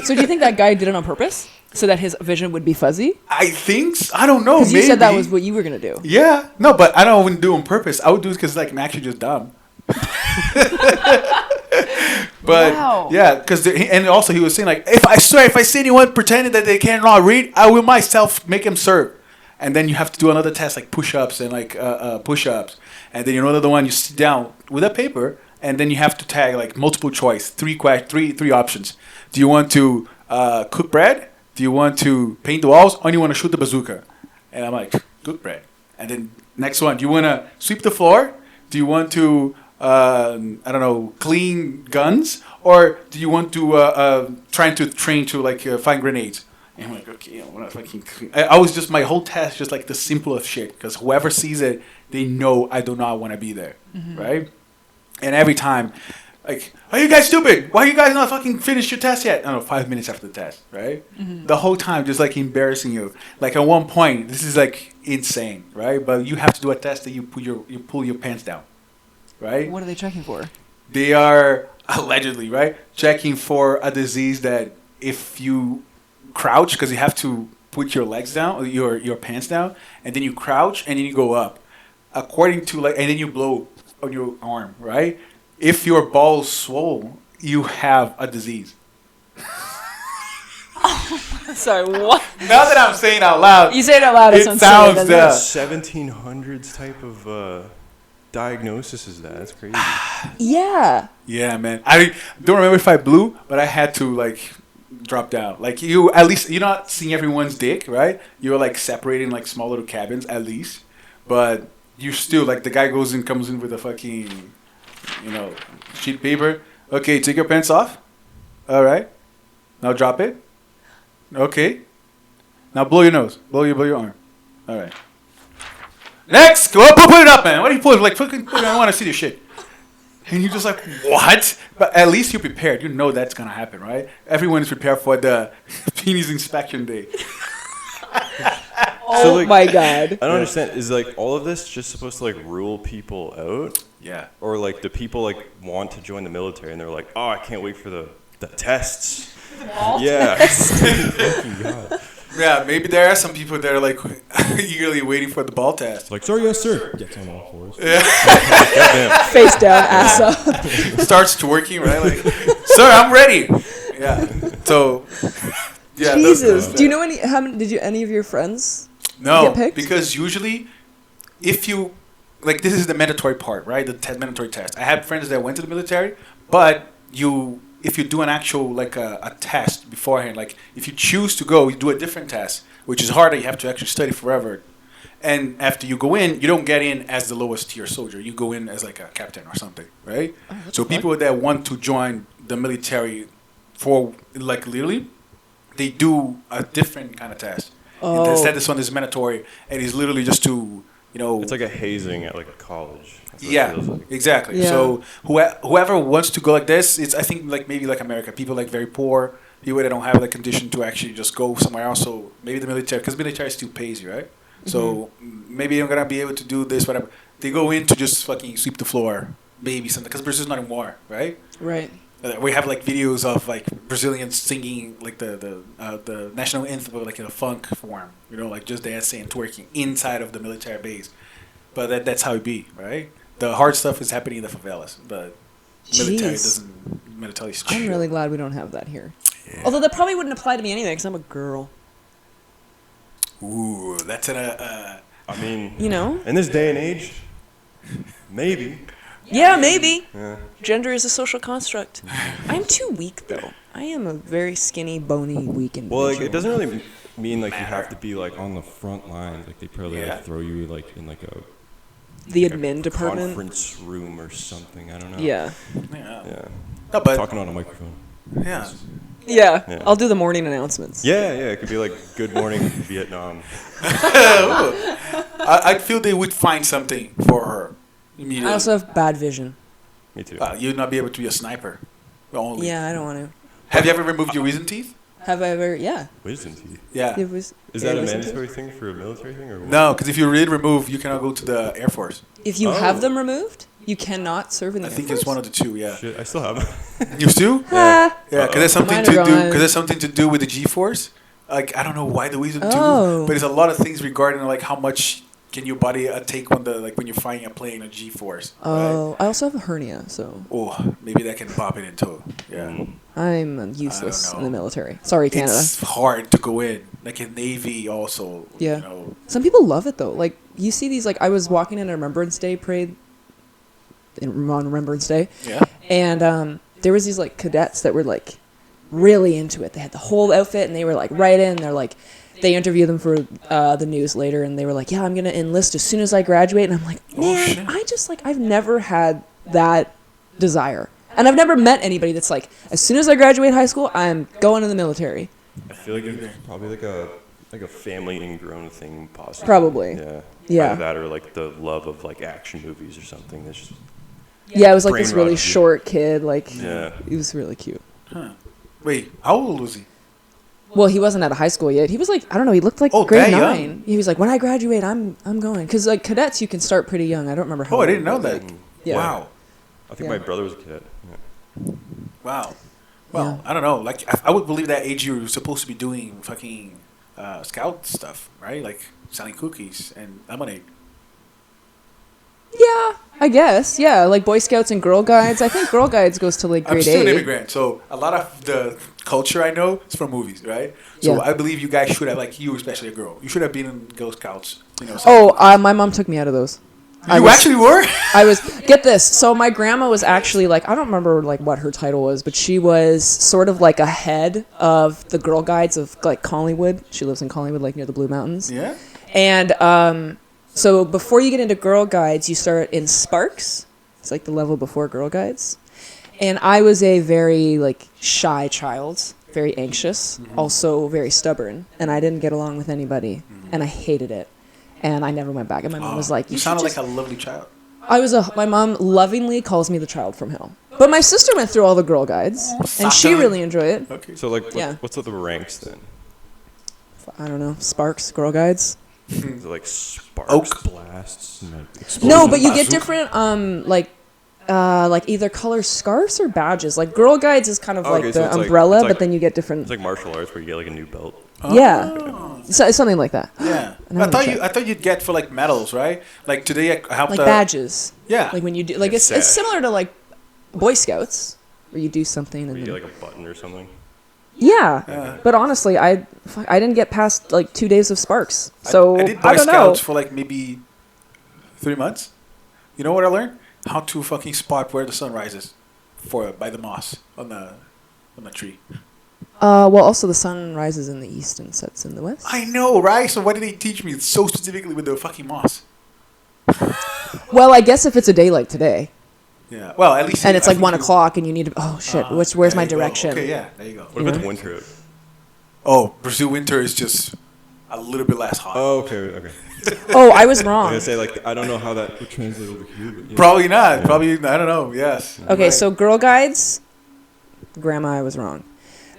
So do you think that guy did it on purpose so that his vision would be fuzzy? I think I don't know. Because you Maybe. said that was what you were gonna do. Yeah, no, but I don't even do it on purpose. I would do it because like I'm actually just dumb. But Wow. yeah, because and also he was saying like, if I see anyone pretending that they cannot read, I will myself make them serve. And then you have to do another test like push-ups and like push-ups, and then another one you sit down with a paper, and then you have to tag like multiple choice, three options. Do you want to cook bread? Do you want to paint the walls? Or do you want to shoot the bazooka? And I'm like, cook bread. And then next one, do you want to sweep the floor? Do you want to I don't know, clean guns, or do you want to trying to train to like find grenades? And I'm like, okay, I want to fucking clean. I was just my whole test just like the simplest shit because whoever sees it, they know I do not want to be there, right? And every time, like, are you guys stupid? Why are you guys not fucking finished your test yet? I don't know, 5 minutes after the test, right? The whole time just like embarrassing you. Like at one point, this is like insane, right? But you have to do a test that you pull your pants down. Right? What are they checking for? They are allegedly, right, checking for a disease that if you crouch, because you have to put your legs down, your pants down, and then you crouch and then you go up. According to like, and then you blow on your arm, right? If your balls swole, you have a disease. Sorry, what? Now that I'm saying out loud, You say it out loud. it sounds silly, doesn't it? 1700s type of diagnosis is that? That's crazy. Yeah. Yeah, man. I don't remember if I blew, but I had to like drop down. Like you, at least you're not seeing everyone's dick, right? You're like separating like small little cabins at least, but you still like the guy comes in with a fucking, sheet paper. Okay, take your pants off. All right. Now drop it. Okay. Now blow your nose. Blow your arm. All right. Next, go up, put it up, man. What do you put? Like, fucking, I want to see this shit. And you're just like, what? But at least you're prepared. You know that's gonna happen, right? Everyone is prepared for the penis inspection day. Oh So, like, my god. I don't understand. Is like all of this just supposed to like rule people out, Yeah. or like do people like want to join the military and they're like, oh, I can't wait for the tests. Yeah. Fucking God. Yeah, maybe there are some people that are like eagerly waiting for the ball test. Like, sir, yes, sir. Gets on all fours. Goddamn. Face down, ass up. Starts twerking, right? Like, sir, I'm ready. Yeah. So, yeah. Jesus. Do you know any of your friends? No, get picked? because usually, if you like, this is the mandatory part, right? The mandatory test. I have friends that went to the military, but if you do an actual like a test beforehand, like if you choose to go, you do a different test, which is harder. You have to actually study forever, and after you go in, you don't get in as the lowest tier soldier. You go in as like a captain or something, right? So people that want to join the military for like literally, they do a different kind of test. Oh. Instead, this one is mandatory, and it's literally just to, It's like a hazing at like a college. That's what it yeah, feels like. exactly. Yeah. So whoever wants to go like this, it's I think like maybe like America, people like very poor, people that don't have the condition to actually just go somewhere else. So maybe the military, because military still pays you, right? So maybe you're gonna be able to do this, whatever. They go in to just fucking sweep the floor, maybe something, because Brazil's not in war, right? Right. We have like videos of like Brazilians singing like the national anthem like in a funk form, you know, like just dancing and twerking inside of the military base. But that's how it be, right? The hard stuff is happening in the favelas, but military Jeez. doesn't. Military is I'm chill. really glad we don't have that here. Although that probably wouldn't apply to me anyway, because I'm a girl. Ooh, that's an I mean, You know? in this day and age, maybe. Yeah, maybe. Yeah. Gender is a social construct. I'm too weak, though. I am a very skinny, bony, weak individual. Well, like, it doesn't really mean like you have to be like on the front lines. Like they probably Yeah. like, throw you like in like a The like, admin a department. conference room or something. I don't know. Yeah. yeah. Yeah. No, but Talking on a microphone. yeah. Yeah. Yeah. I'll do the morning announcements. Yeah, yeah. It could be like Good Morning Vietnam. I feel they would find something for her immediately. I also have bad vision. Me too. You'd not be able to be a sniper. Only. Yeah, I don't want to. Have you ever removed your wisdom teeth? Have I ever? Yeah. Wisdom teeth. Yeah. It was. Is that a wisdom mandatory thing for a military thing or what? No, because if you did remove, you cannot go to the Air Force. If you Oh. have them removed, you cannot serve in the I Air think Force? it's one of the two. Yeah. Shit, I still have them. You still? Ah. Yeah, because there's something Mine to are do. gone. Because there's something to do with the G-force. Like I don't know why the wisdom Oh. tooth, but there's a lot of things regarding like how much can your body take when when you're flying a plane a G-force. Oh, I also have a hernia, so Oh, maybe that can pop it into. Yeah. I'm useless in know. the military. Sorry, Canada. It's hard to go in. Like in Navy also. Yeah. You know. Some people love it though. Like you see these. Like I was walking in a Remembrance Day parade. On Remembrance Day, Yeah. and there was these like cadets that were like really into it. They had the whole outfit, and they were like right in. They're like, they interviewed them for the news later, and they were like, "Yeah, I'm gonna enlist as soon as I graduate." And I'm like, man, shit. I just like I've never had that desire, and I've never met anybody that's like, as soon as I graduate high school, I'm going to the military. I feel like it's probably like a family ingrown thing, possibly. Probably. Yeah. Yeah. Either that or like the love of like action movies or something. That's just Yeah, it was like this Brain really rot, dude. short kid. Like, Yeah. he was really cute. Wait, how old was he? Well, he wasn't out of high school yet. He was like, I don't know, he looked like Oh, grade that young? 9. He was like, when I graduate, I'm going. Because like cadets, you can start pretty young. I don't remember how Oh, I old, didn't know but, that. like, yeah. Wow. I think Yeah. my brother was a kid. Yeah. Wow. Well, I don't know. Like, I would believe that age you're supposed to be doing fucking scout stuff, right? Like selling cookies and lemonade. Yeah, I guess. Yeah, like Boy Scouts and Girl Guides. I think Girl Guides goes to like I'm grade still an 8. immigrant, so a lot of the culture I know is from movies, right? So Yeah. I believe you guys should have, like you, especially a girl, you should have been in Girl Scouts. You know. Oh, my mom took me out of those. you actually were? I was, get this. So my grandma was actually like, I don't remember like what her title was, but she was sort of like a head of the Girl Guides of like Collingwood. She lives in Collingwood, like near the Blue Mountains. Yeah. And so before you get into Girl Guides, you start in Sparks. It's like the level before Girl Guides. And I was a very like shy child, very anxious, also very stubborn, and I didn't get along with anybody, and I hated it. And I never went back. And my mom was like, you should sounded just- like a lovely child. my mom lovingly calls me the child from hell. But my sister went through all the Girl Guides, and she Satan. really enjoyed it. Okay. So like, Yeah. what's the ranks then? I don't know, Sparks, Girl Guides. Is it like sparks, Oak. blasts, and like No, explosions? but you get different, like either color scarves or badges. Like Girl Guides is kind of Okay, like so the it's like- umbrella, it's like- but then you get different. It's like martial arts where you get like a new belt. Yeah, so, something like that. Yeah. And I would I thought you'd get for like medals, right? Like today I helped Like badges. Yeah. Like when you do, like Yeah, it's sash. similar to like Boy Scouts, where you do something Where and you then, get like a button or something. yeah. But honestly, I didn't get past like 2 days of Sparks, so I did Boy don't know. Scouts for like maybe 3 months. You know what I learned? How to fucking spot where the sun rises by the moss on the tree. Well, also the sun rises in the east and sets in the west. I know, right? So why did they teach me so specifically with the fucking moss? Well, I guess if it's a day like today, Yeah. Well, at least. and it's I like think 1 you- o'clock, and you need to. Oh shit! Where's my there you go. direction? Okay, yeah, there you go. What about the winter? Oh, Brazil winter is just a little bit less hot. Oh, okay, okay. Oh, I was I was wrong. gonna say like I don't know how that would translate over here. But yeah. Probably not. Probably I don't know. Yes. Okay, Right. so Girl Guides, Grandma, I was wrong.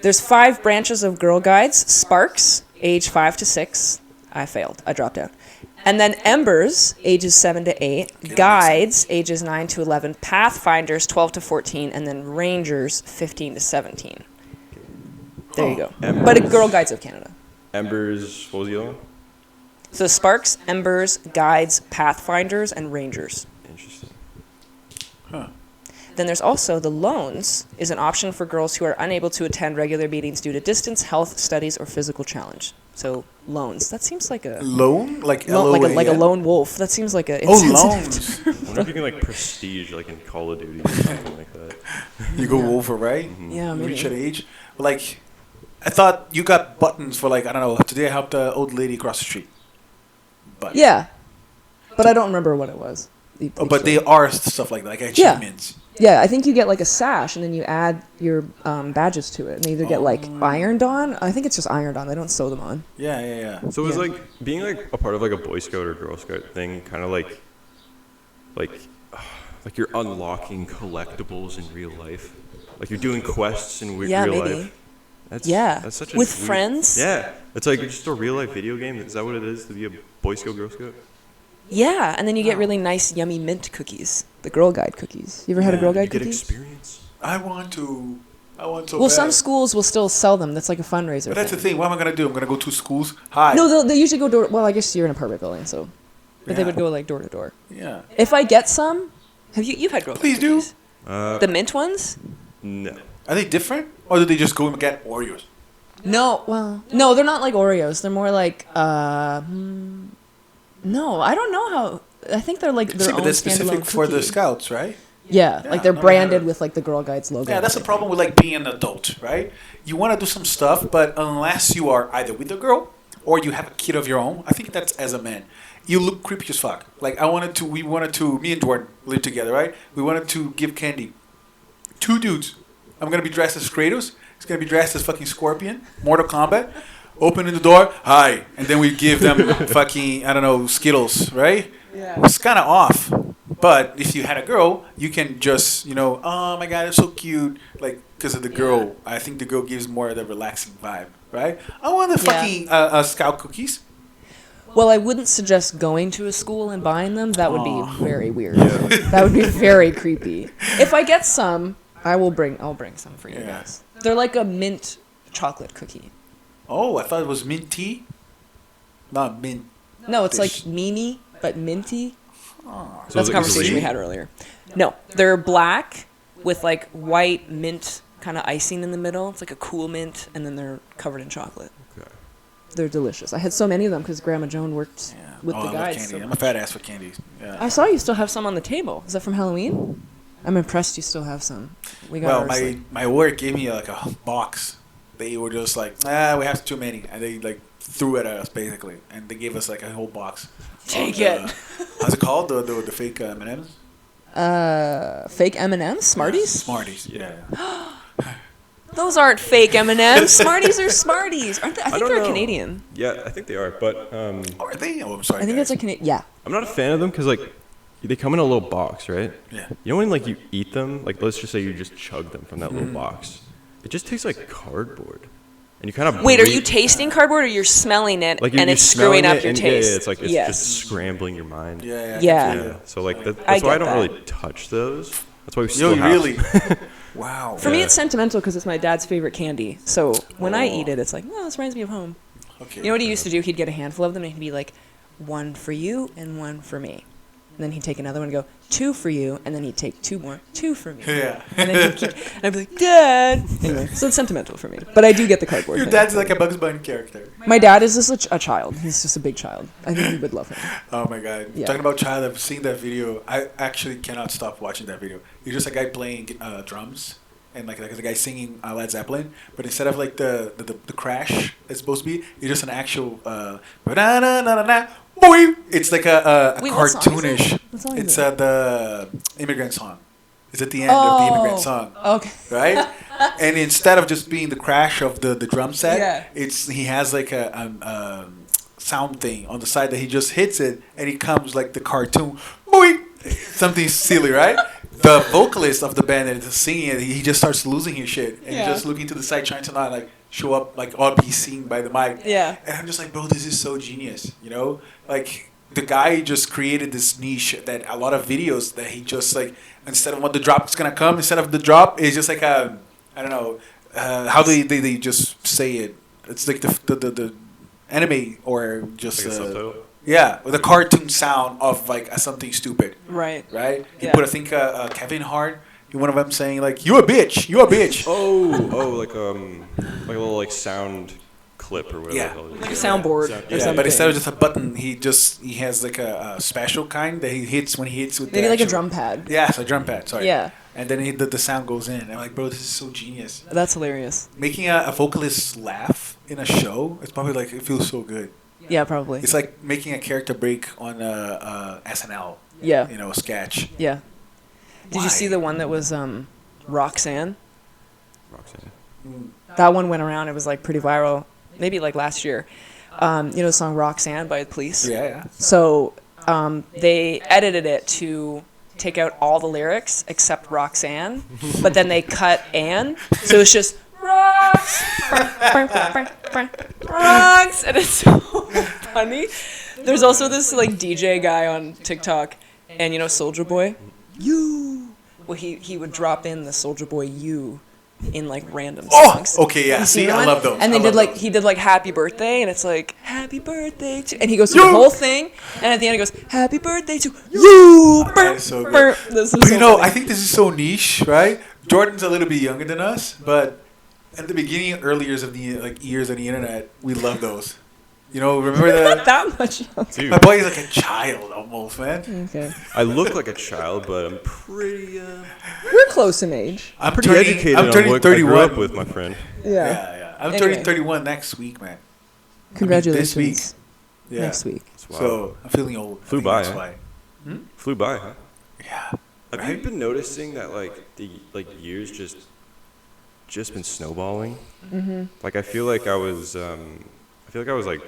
There's 5 branches of Girl Guides. Sparks, age 5 to 6. I failed. I dropped out. And then Embers, ages 7 to 8. Guides, ages 9 to 11. Pathfinders, 12 to 14. And then Rangers, 15 to 17. There you go. Embers. But Girl Guides of Canada. Embers, what was the other one? So Sparks, Embers, Guides, Pathfinders, and Rangers. Interesting. Huh. Then there's also the Loans is an option for girls who are unable to attend regular meetings due to distance, health, studies, or physical challenge. So Loans. That seems like a Lone? Like like a LOAN? lone wolf. That seems like a Oh, insensitive loans. I wonder if you can like prestige like in Call of Duty or something like that. You go over, right? Yeah, You maybe. reach an age. Like, I thought you got buttons for like, I don't know, today I helped an old lady across the street. But, Yeah, but I don't remember what it was. Oh, but they are stuff like that, like Yeah. achievements. Yeah, I think you get like a sash, and then you add your badges to it, and they either get like ironed on. I think it's just ironed on. They don't sew them on. Yeah, yeah, yeah. So is Yeah. like being like a part of like a Boy Scout or Girl Scout thing kind of like you're unlocking collectibles in real life. Like you're doing quests in Yeah, real maybe. life. That's, Yeah. That's such a With weird- friends? Yeah. It's like just a real life video game. Is that what it is to be a Boy Scout, Girl Scout? Yeah, and then you get really nice, yummy mint cookies. The Girl Guide cookies. You ever had a Yeah, Girl You Guide get cookies? experience. I want to Well, some bad. schools will still sell them. That's like a fundraiser. But that's the thing. thing. What am I going to do? I'm going to go to schools. Hi. No, they usually go door. Well, I guess you're in an apartment building, so. But they Yeah. would go like door to door. Yeah. If I get some, you've had Girl Guide Please do. cookies? The mint ones? No. Are they different? Or do they just go and get Oreos? No, well, no, they're not like Oreos. They're more like, no, I don't know how. I think they're like their See, own but that's standalone specific for the cookie. scouts, right? Yeah, Yeah, like they're no, branded yeah. with like the Girl Guides logo. Yeah, that's the problem with like being an adult, right? You want to do some stuff, but unless you are either with a girl or you have a kid of your own, I think that's as a man, you look creepy as fuck. Like me and Jordan lived together, right? We wanted to give candy. 2 dudes. I'm gonna be dressed as Kratos. He's gonna be dressed as fucking Scorpion, Mortal Kombat. Opening the door, hi, and then we give them fucking, I don't know, Skittles, right? Yeah. It's kind of off. But if you had a girl, you can just, oh my god, it's so cute. Like, because of the girl, I think the girl gives more of the relaxing vibe, right? I want the Yeah. fucking scout cookies. Well, I wouldn't suggest going to a school and buying them. That would be very weird. That would be very creepy. If I get some, I'll bring some for you Yeah. guys. They're like a mint chocolate cookie. Oh, I thought it was mint tea. Not mint. No, it's Fish. like meanie, but minty. Oh. So That's is a it conversation we green? had earlier. No, they're black with like white mint kind of icing in the middle. It's like a cool mint, and then they're covered in chocolate. Okay. They're delicious. I had so many of them because Grandma Joan worked Yeah. with Oh, the I love guys. candy. so I'm a fat ass for candy. Yeah. I saw you still have some on the table. Is that from Halloween? I'm impressed you still have some. We got Well, ours, my like- my work gave me like a box. They were just like, we have too many, and they like threw it at us basically, and they gave us like a whole box. Take of it. How's it called? The fake M&Ms? Fake M&Ms? Smarties? Smarties. Yeah. Those aren't fake M&Ms. Smarties are Smarties. Aren't they? I think don't they're know. Canadian. Yeah, I think they are, but Are they? Oh, I'm sorry. I think guys. that's a Canadian. Yeah. I'm not a fan of them because like they come in a little box, right? Yeah. You know when like you eat them, like let's just say you just chug them from that little box, it just tastes like cardboard, and you kind of Wait, are you tasting cardboard or you're smelling it like and you're it's screwing smelling up it your and, taste? Yeah, it's like it's yes. just scrambling your mind. Yeah. Yeah. Yeah. So like I that's why I get don't that. really touch those. That's why we Yo, still have. really? Wow. For me, Yeah. it's sentimental because it's my dad's favorite candy. So when I eat it, it's like, oh, this reminds me of home. Okay. You know what he used to do? He'd get a handful of them and he'd be like, 1 for you and 1 for me. And then he'd take another one and go, 2 for you. And then he'd take 2 more, 2 for me. Yeah. And then he'd keep, and I'd be like, Dad. Anyway, so it's sentimental for me. But I do get the cardboard Your thing. dad's like a Bugs Bunny character. My dad is just a child. He's just a big child. I think you would love him. Oh my god. Yeah. Talking about child, I've seen that video. I actually cannot stop watching that video. It's just a guy playing drums and like a guy singing Led Zeppelin, but instead of like the crash it's supposed to be, it's just an actual boy. It's like a Wait, what song is it? cartoonish. What song is It's it? the immigrant song. It's at the end of the immigrant song. Okay. Right? And instead of just being the crash of the drum set, Yeah. he has like a sound thing on the side that he just hits it and he comes like the cartoon, boing, something silly, right? the vocalist of the band that is singing it, he just starts losing his shit and Yeah. he's just looking to the side, trying to not like show up, like or be seen by the mic. Yeah. And I'm just like, bro, this is so genius, you know? Like the guy just created this niche that a lot of videos that he just like instead of when the drop is gonna come, instead of the drop, it's just like a I don't know how they just say it. It's like the anime or just Like a subtitle? yeah, with a cartoon sound of like something stupid, Right. right? He Yeah. put I think Kevin Hart, one of them saying like you a bitch, you a bitch. Oh, like a little like sound clip or whatever. Yeah. the hell it is. Like a soundboard. Yeah, or Yeah, something. but instead of just a button, he has like a special kind that he hits when he hits with Maybe the like a actual- drum pad. Yeah, it's a drum pad. Sorry. Yeah. And then the sound goes in. I'm like, bro, this is so genius. That's hilarious. Making a vocalist laugh in a show, it's probably like it feels so good. Yeah, probably. It's like making a character break on a SNL, Yeah. you know, sketch. Yeah. Did Why? you see the one that was Roxanne? Roxanne. That one went around. It was like pretty viral. Maybe like last year. You know the song Roxanne by the Police? Yeah, yeah. So they edited it to take out all the lyrics except Roxanne, but then they cut Anne. So it's just Rox, Rox, and it's so funny. There's also this like DJ guy on TikTok, and you know Soulja Boy, you. Well, he would drop in the Soulja Boy you in like random Oh, songs. okay, yeah. You See, that I one? love those. And they I did love like those. he did like Happy Birthday, and it's like Happy Birthday to, and he goes through the whole thing, and at the end he goes Happy Birthday to you. That is so good. This is But so you know, funny. I think this is so niche, right? Jordan's a little bit younger than us, but at the beginning, early years of the years on the internet, we love those. You know, remember Not that? that much younger. Dude, My boy is like a child almost, man. Okay, I look like a child, but I'm pretty we're close in age. I'm pretty turning, educated I'm on turning what 31. I grew up with, my friend. Yeah. Yeah, yeah. I'm Anyway. turning 31 next week, man. Congratulations. this week. Yeah. Next week. That's wild. So I'm feeling old. I Flew think by, That's huh? why. Flew by, huh? Yeah. Have you been noticing that like the years just been snowballing? Mm-hmm. Like I feel like I was like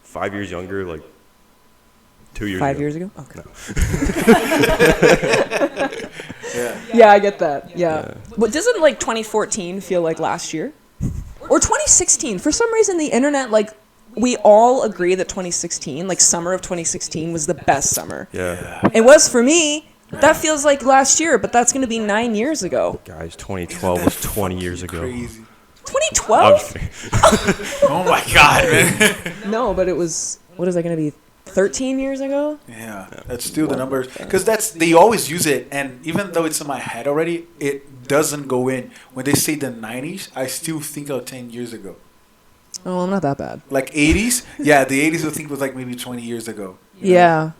5 years younger, like 2 years. 5 ago. years ago. Okay. Yeah. Yeah, I get that. Yeah. But doesn't like 2014 feel like last year? Or 2016? For some reason, the internet like we all agree that 2016, like summer of 2016, was the best summer. Yeah. It was for me. That feels like last year, but that's going to be 9 years ago. Guys, 2012 was 20 years ago. Crazy. 2012? Oh my god, man. No, but it was. What is that going to be? 13 years ago? Yeah, that's still the numbers because they always use it, and even though it's in my head already, it doesn't go in. When they say the 90s, I still think of 10 years ago. Oh, well, not that bad. Like 80s, yeah, the 80s I think was like maybe 20 years ago. Yeah.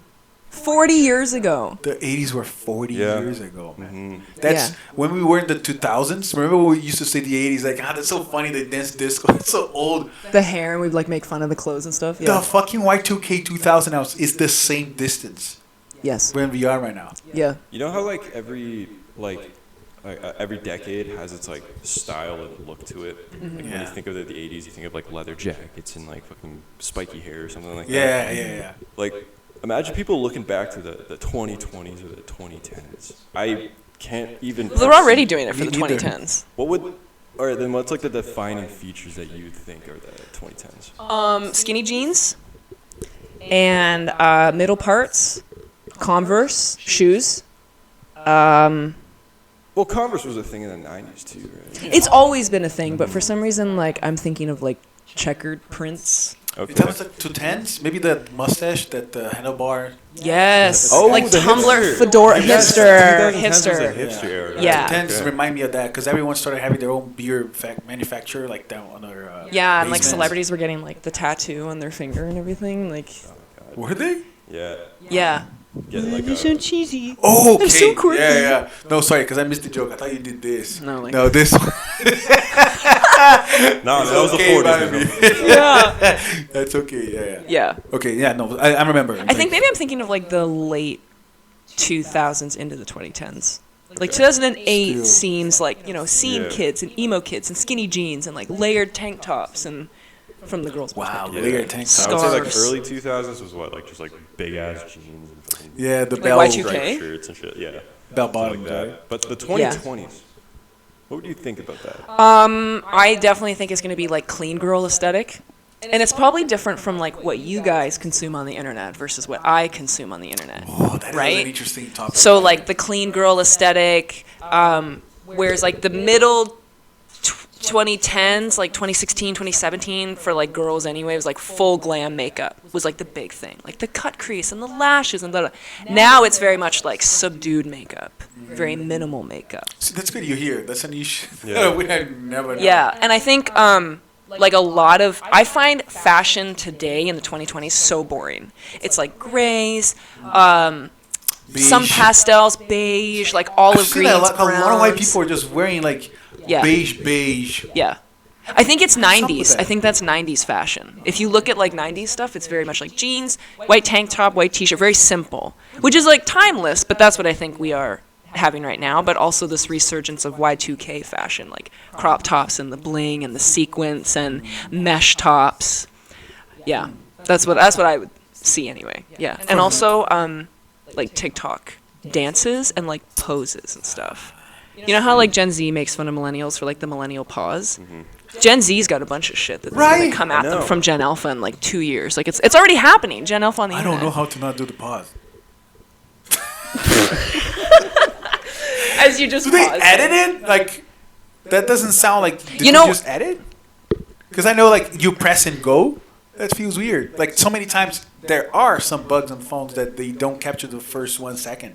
40 years ago. The 80s were 40 Yeah. years ago, man. Mhm. That's Yeah. when we were in the 2000s. Remember when we used to say the 80s? Like, that's so funny. They dance disco. It's so old. The hair, and we'd like make fun of the clothes and stuff. The Yeah. fucking Y2K 2000 house is the same distance Yes. when we are right now. Yeah. You know how like every decade has its like style and look to it. Like when Yeah. you think of the 80s, you think of like leather jackets and like fucking spiky hair or something like that. Yeah, yeah, yeah. Like imagine people looking back to the 2020s or the 2010s. I can't even. They're already doing it for Me the neither. 2010s. What would? All right, then what's like the defining features that you think are the 2010s? Skinny jeans and middle parts, Converse shoes. Well, Converse was a thing in the 90s too, right? It's always been a thing, but for some reason, like I'm thinking of like checkered prints. Okay. That was like 2010s. Maybe the mustache, that handlebar. Yes. Oh, like the Tumblr, hipster. fedora, Yes, hipster, 2010s was a hipster. hipster era. Yeah. 2010s Okay. remind me of that because everyone started having their own beer manufacturer, like down on their. Yeah, and like basements. celebrities were getting like the tattoo on their finger and everything. Like, Were they? Yeah. yeah. Getting like a, cheesy. Oh, okay. so quirky. Yeah, yeah. No, sorry, because I missed the joke. I thought you did this. No, like- no, this one. no, that was the okay 40s. by man. me. Yeah. That's okay. Yeah, yeah. Yeah. Okay, yeah, no, I remember. I think maybe I'm thinking of like the late 2000s into the 2010s. Like 2008 Still. seems like, you know, scene Yeah. kids and emo kids and skinny jeans and like layered tank tops and from the girls' Wow, perspective. layered tank I top. would say like Scarves. early 2000s was what, like just like big ass jeans and fucking Yeah, the Like bell. Y2K? striped shirts and shit. Yeah. Bell something bottoms, like that. right? But the 2020s, what would you think about that? I definitely think it's going to be like clean girl aesthetic. And it's probably different from like what you guys consume on the internet versus what I consume on the internet. Oh, that is right? an interesting topic. So like the clean girl aesthetic, whereas like the middle 2010s, like 2016, 2017 for like girls anyway, was like full glam makeup was like the big thing. Like the cut crease and the lashes and blah, blah. Now it's very much like subdued makeup, very minimal makeup. See, that's good. You hear? That's a niche. Yeah. We had never. Known. Yeah, and I think like a lot of I find fashion today in the 2020s so boring. It's like grays, some Beige. pastels, beige, like olive I've seen greens, that a lot of white browns. people are just wearing like Yeah. beige. Yeah. I think it's up with 90s. that? I think that's 90s fashion. If you look at like 90s stuff, it's very much like jeans, white tank top, white t-shirt, very simple, which is like timeless, but that's what I think we are having right now, but also this resurgence of Y2K fashion, like crop tops and the bling and the sequins and mesh tops. Yeah. That's what I would see anyway. Yeah. And also like TikTok dances and like poses and stuff. You know how like Gen Z makes fun of millennials for like the millennial pause? Gen Z's got a bunch of shit that's Right. gonna come at I them know. from Gen Alpha in like 2 years. Like it's already happening. Gen Alpha on the I internet. don't know how to not do the pause. As you just Do they paused. edit it? Like that doesn't sound like. Did You know- just edit? Because I know like you press and go. That feels weird. Like so many times there are some bugs on phones that they don't capture the first 1 second.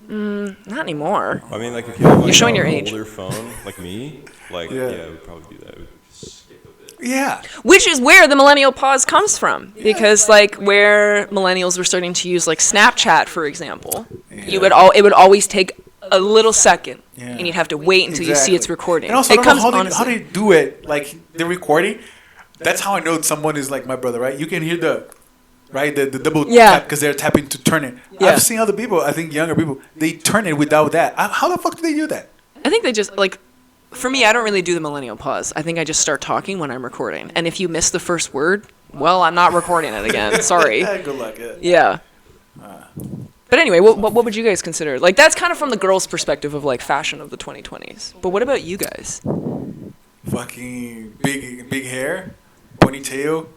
Not anymore. I mean, like if you have like You're showing an your age. older phone, like me, like Yeah. yeah, we'd probably do that. We'd skip a bit. Yeah. Which is where the millennial pause comes from. Because like where millennials were starting to use like Snapchat, for example, it would always take a little second. Yeah. And you'd have to wait until you see it's Exactly. recording. And also, it I comes don't know how honestly. they do it. Like the recording. That's how I know someone is like my brother, right? You can hear the double Yeah. tap because they're tapping to turn it. Yeah. I've seen other people. I think younger people they turn it without that. How the fuck do they do that? I think they just like, for me, I don't really do the millennial pause. I think I just start talking when I'm recording. And if you miss the first word, well, I'm not recording it again. Sorry. Good luck. Yeah. Yeah. But anyway, what would you guys consider? Like, that's kind of from the girls' perspective of like fashion of the 2020s. But what about you guys? Fucking big hair, ponytail,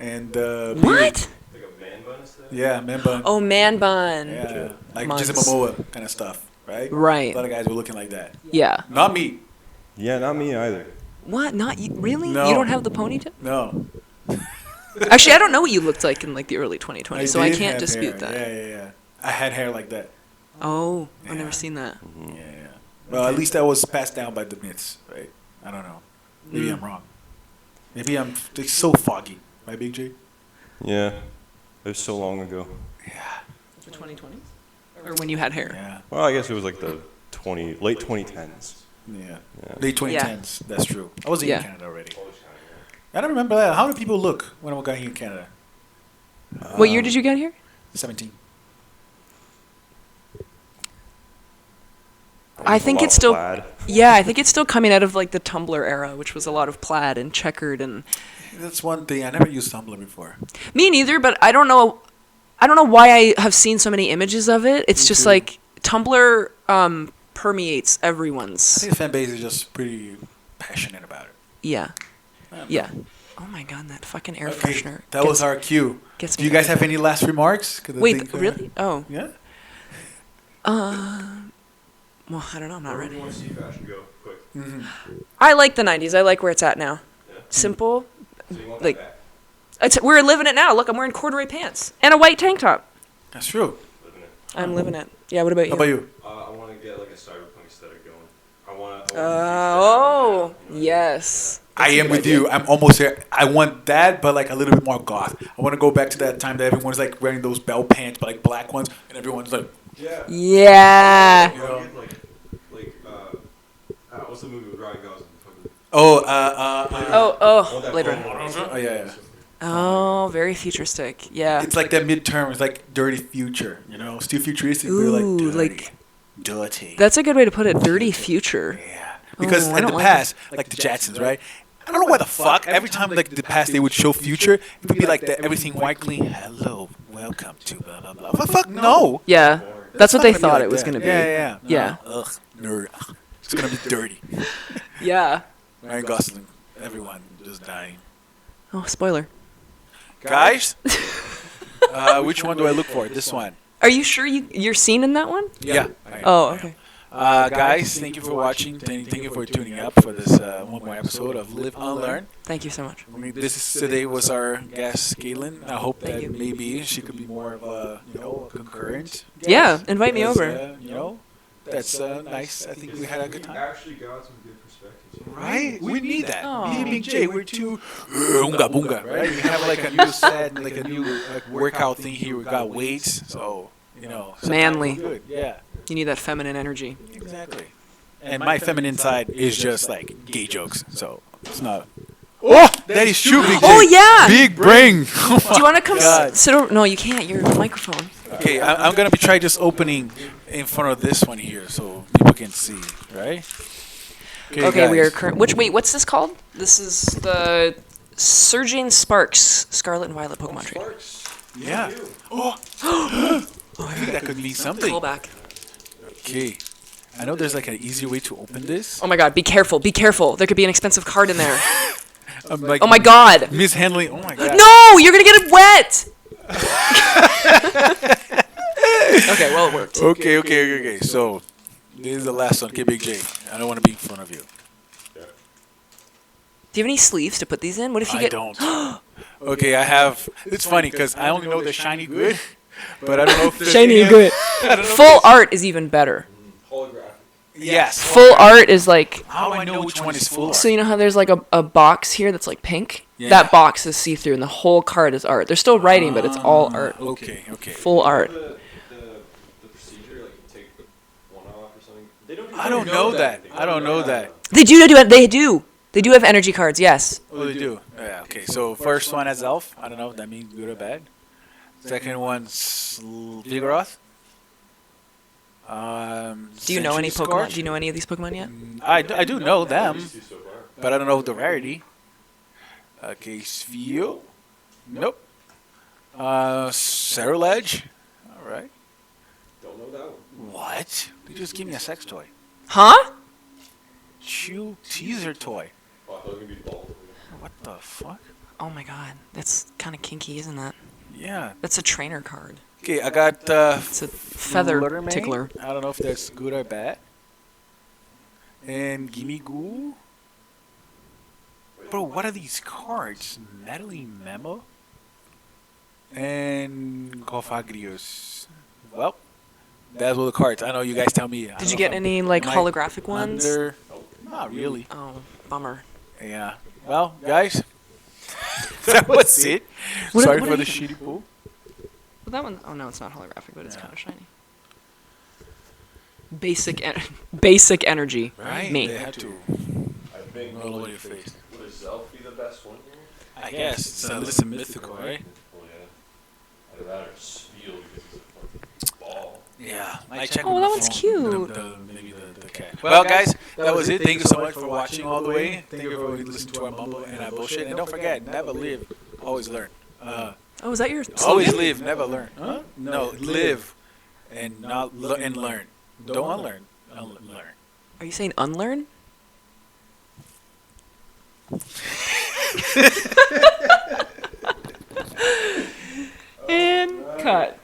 and beard. What? Like a man bun instead? Yeah, man bun. Oh, man bun. Yeah, like Months. Jason Momoa kind of stuff, right? Right. A lot of guys were looking like that. Yeah. Not me. Yeah, not me either. What? Not you? Really? No. You don't have the ponytail? No. Actually, I don't know what you looked like in like the early 2020s, so I did can't have dispute hair. that. Yeah. I had hair like that. Oh, I've Yeah. never seen that. Yeah. Well, at least that was passed down by the myths, right? I don't know. Maybe Mm. I'm wrong. Maybe I'm it's so foggy, right, Big J? Yeah, it was so long ago. The 2020s? Or when you had hair? Yeah. Well, I guess it was like the late 2010s. Yeah. Yeah. Late 2010s. That's true. I was in Yeah. Canada already. I don't remember that. How do people look when I got here in Canada? What year did you get here? 17. I think A lot it's of still, plaid. yeah, I think it's still coming out of like the Tumblr era, which was a lot of plaid and checkered and That's one thing. I never used Tumblr before. me neither. But I don't know why I have seen so many images of it. It's Me just too. like Tumblr permeates I everyone's. think the fan base is just pretty passionate about it. Yeah, yeah. Oh my god, that fucking air Okay, freshener. that was our cue. Gets Do me you guys every have time. any last remarks? 'Cause I Wait, think, really? Oh, Yeah. well, I don't know. I'm not ready. want to see fashion go quick? I like the 90s. I like where it's at now. Simple. So you want Like- that We're living it now. Look, I'm wearing corduroy pants and a white tank top. That's true. back? Living it. I'm living it. Yeah. What about you? How about you? I want to get like a cyberpunk aesthetic going. I want. Oh, yes. I am with you. I'm almost there. I want that, but like a little bit more goth. I want to go back to that time that everyone's like wearing those bell pants, but like black ones, and everyone's like, Yeah. Yeah. You know, what's the movie with Ryan Gosling? oh, Oh, Blade Runner. oh yeah. Oh, very futuristic. Yeah. It's like that midterm. It's like dirty future. You know, still futuristic, but Ooh, like dirty. like- dirty. That's a good way to put it. Dirty future. Yeah, because Oh, I in the don't like past, like the Jetsons, right? I don't know why the fuck. Every time like the past they would show future, it would be like that everything white clean. Hello, welcome to blah blah blah. But fuck no. Yeah. That's what not they gonna be thought like it was that. gonna be. Yeah. Yeah. Ugh, nerd. It's gonna be dirty. Yeah. Ryan Gosling, everyone just dying. Oh, spoiler. Guys, which one do I look for? This one. Are you sure you're seen in that one? Yeah. I am. Oh, okay. Guys, thank you for watching. Thank you for tuning up for this one more episode of Live Unlearn. Thank you so much. I mean, today was our guest, Caitlin. I hope Thank that you. maybe she could be more of a concurrent. guest. Yeah, invite me Because, over. That's nice. I think we had a good time. actually got some good perspectives. Right? We need that. Aw. Me and Big J, we're too boonga boonga, right? We have like a new set, like a new workout thing here. We got weights, so sometimes Manly. we're good. Yeah, You need that feminine energy. exactly. And my feminine side is just like gay jokes, so it's not. Oh, that is true, Big J. Oh, yeah. Big brain. Do you want to come God. sit over? No, you can't. You're the microphone. Okay, I'm gonna be try just opening in front of this one here, so people can see, right? Okay, we are guys. wait, what's this called? This is the Surging Sparks Scarlet and Violet Pokemon tree. Yeah. Oh, I think that could mean something. Call back. Okay. I know there's like an easy way to open this. Oh my god, be careful, be careful. There could be an expensive card in there. I'm like Oh my god. mishandling. Oh my god. No, you're gonna get it wet! Okay, well, it worked. Okay. So, this is the last one. Okay, Big J. I don't want to be in front of you. Do you have any sleeves to put these in? What if you I get... don't. Okay, I have. It's funny because I only know the shiny good, but I don't know if there's Shiny any- good. I don't know if Full there's- art is even better. Yes. Full art is like... How do I know which one is full? So you know how there's like a box here that's like pink? Yeah. That box is see-through and the whole card is art. There's still writing, but it's all art. Okay. Full art. The procedure, like you take one off or something. They don't. I don't know that. I don't know that. They do it. They do. They do have energy cards, yes. Oh, they do. Yeah. Okay. So first one as Elf. I don't know if that means good or bad. Second one's Vigoroth. Do you know any Sentry Pokemon? Scourge. Do you know any of these Pokemon yet? I do know them, but I don't know the rarity. Okay, Sphere. Nope. Cerulege. All right. Don't know that one. What? They just give me a sex toy. Huh? Chew teaser toy. Oh, I thought it was gonna be bald. What the fuck? Oh my god. That's kind of kinky, isn't that? Yeah. That's a trainer card. Okay, I got It's a feather Fluttermane. tickler. I don't know if that's good or bad. And Gimme Goo. Bro, what are these cards? Natalie Memo? And Golfagrios. Well, that's all the cards. I know you guys tell me. Did you get any like am I holographic ones? Not really. Oh, bummer. Yeah. Well, guys, that was it. What- Sorry what for are the you- shitty pool. Well, that one oh no, it's not holographic, but it's Yeah. kind of shiny. Basic energy. Right? Me. They had to I think roll over your face. would Zelf be the best one here? I guess. It's a mythical, right? Oh yeah. I'd rather Spiel because he's a fucking ball. Yeah. I check Oh, with that the one's phone. cute. Maybe the cat. Well, guys, that was it. Thank you so much for watching all the way. Thank you for listening to our mumble and our bullshit. And don't forget, never live, always learn. Oh, is that your Always slogan? live, never learn. Huh? No, live and not and learn. Don't unlearn. Unlearn. Are you saying unlearn? And cut.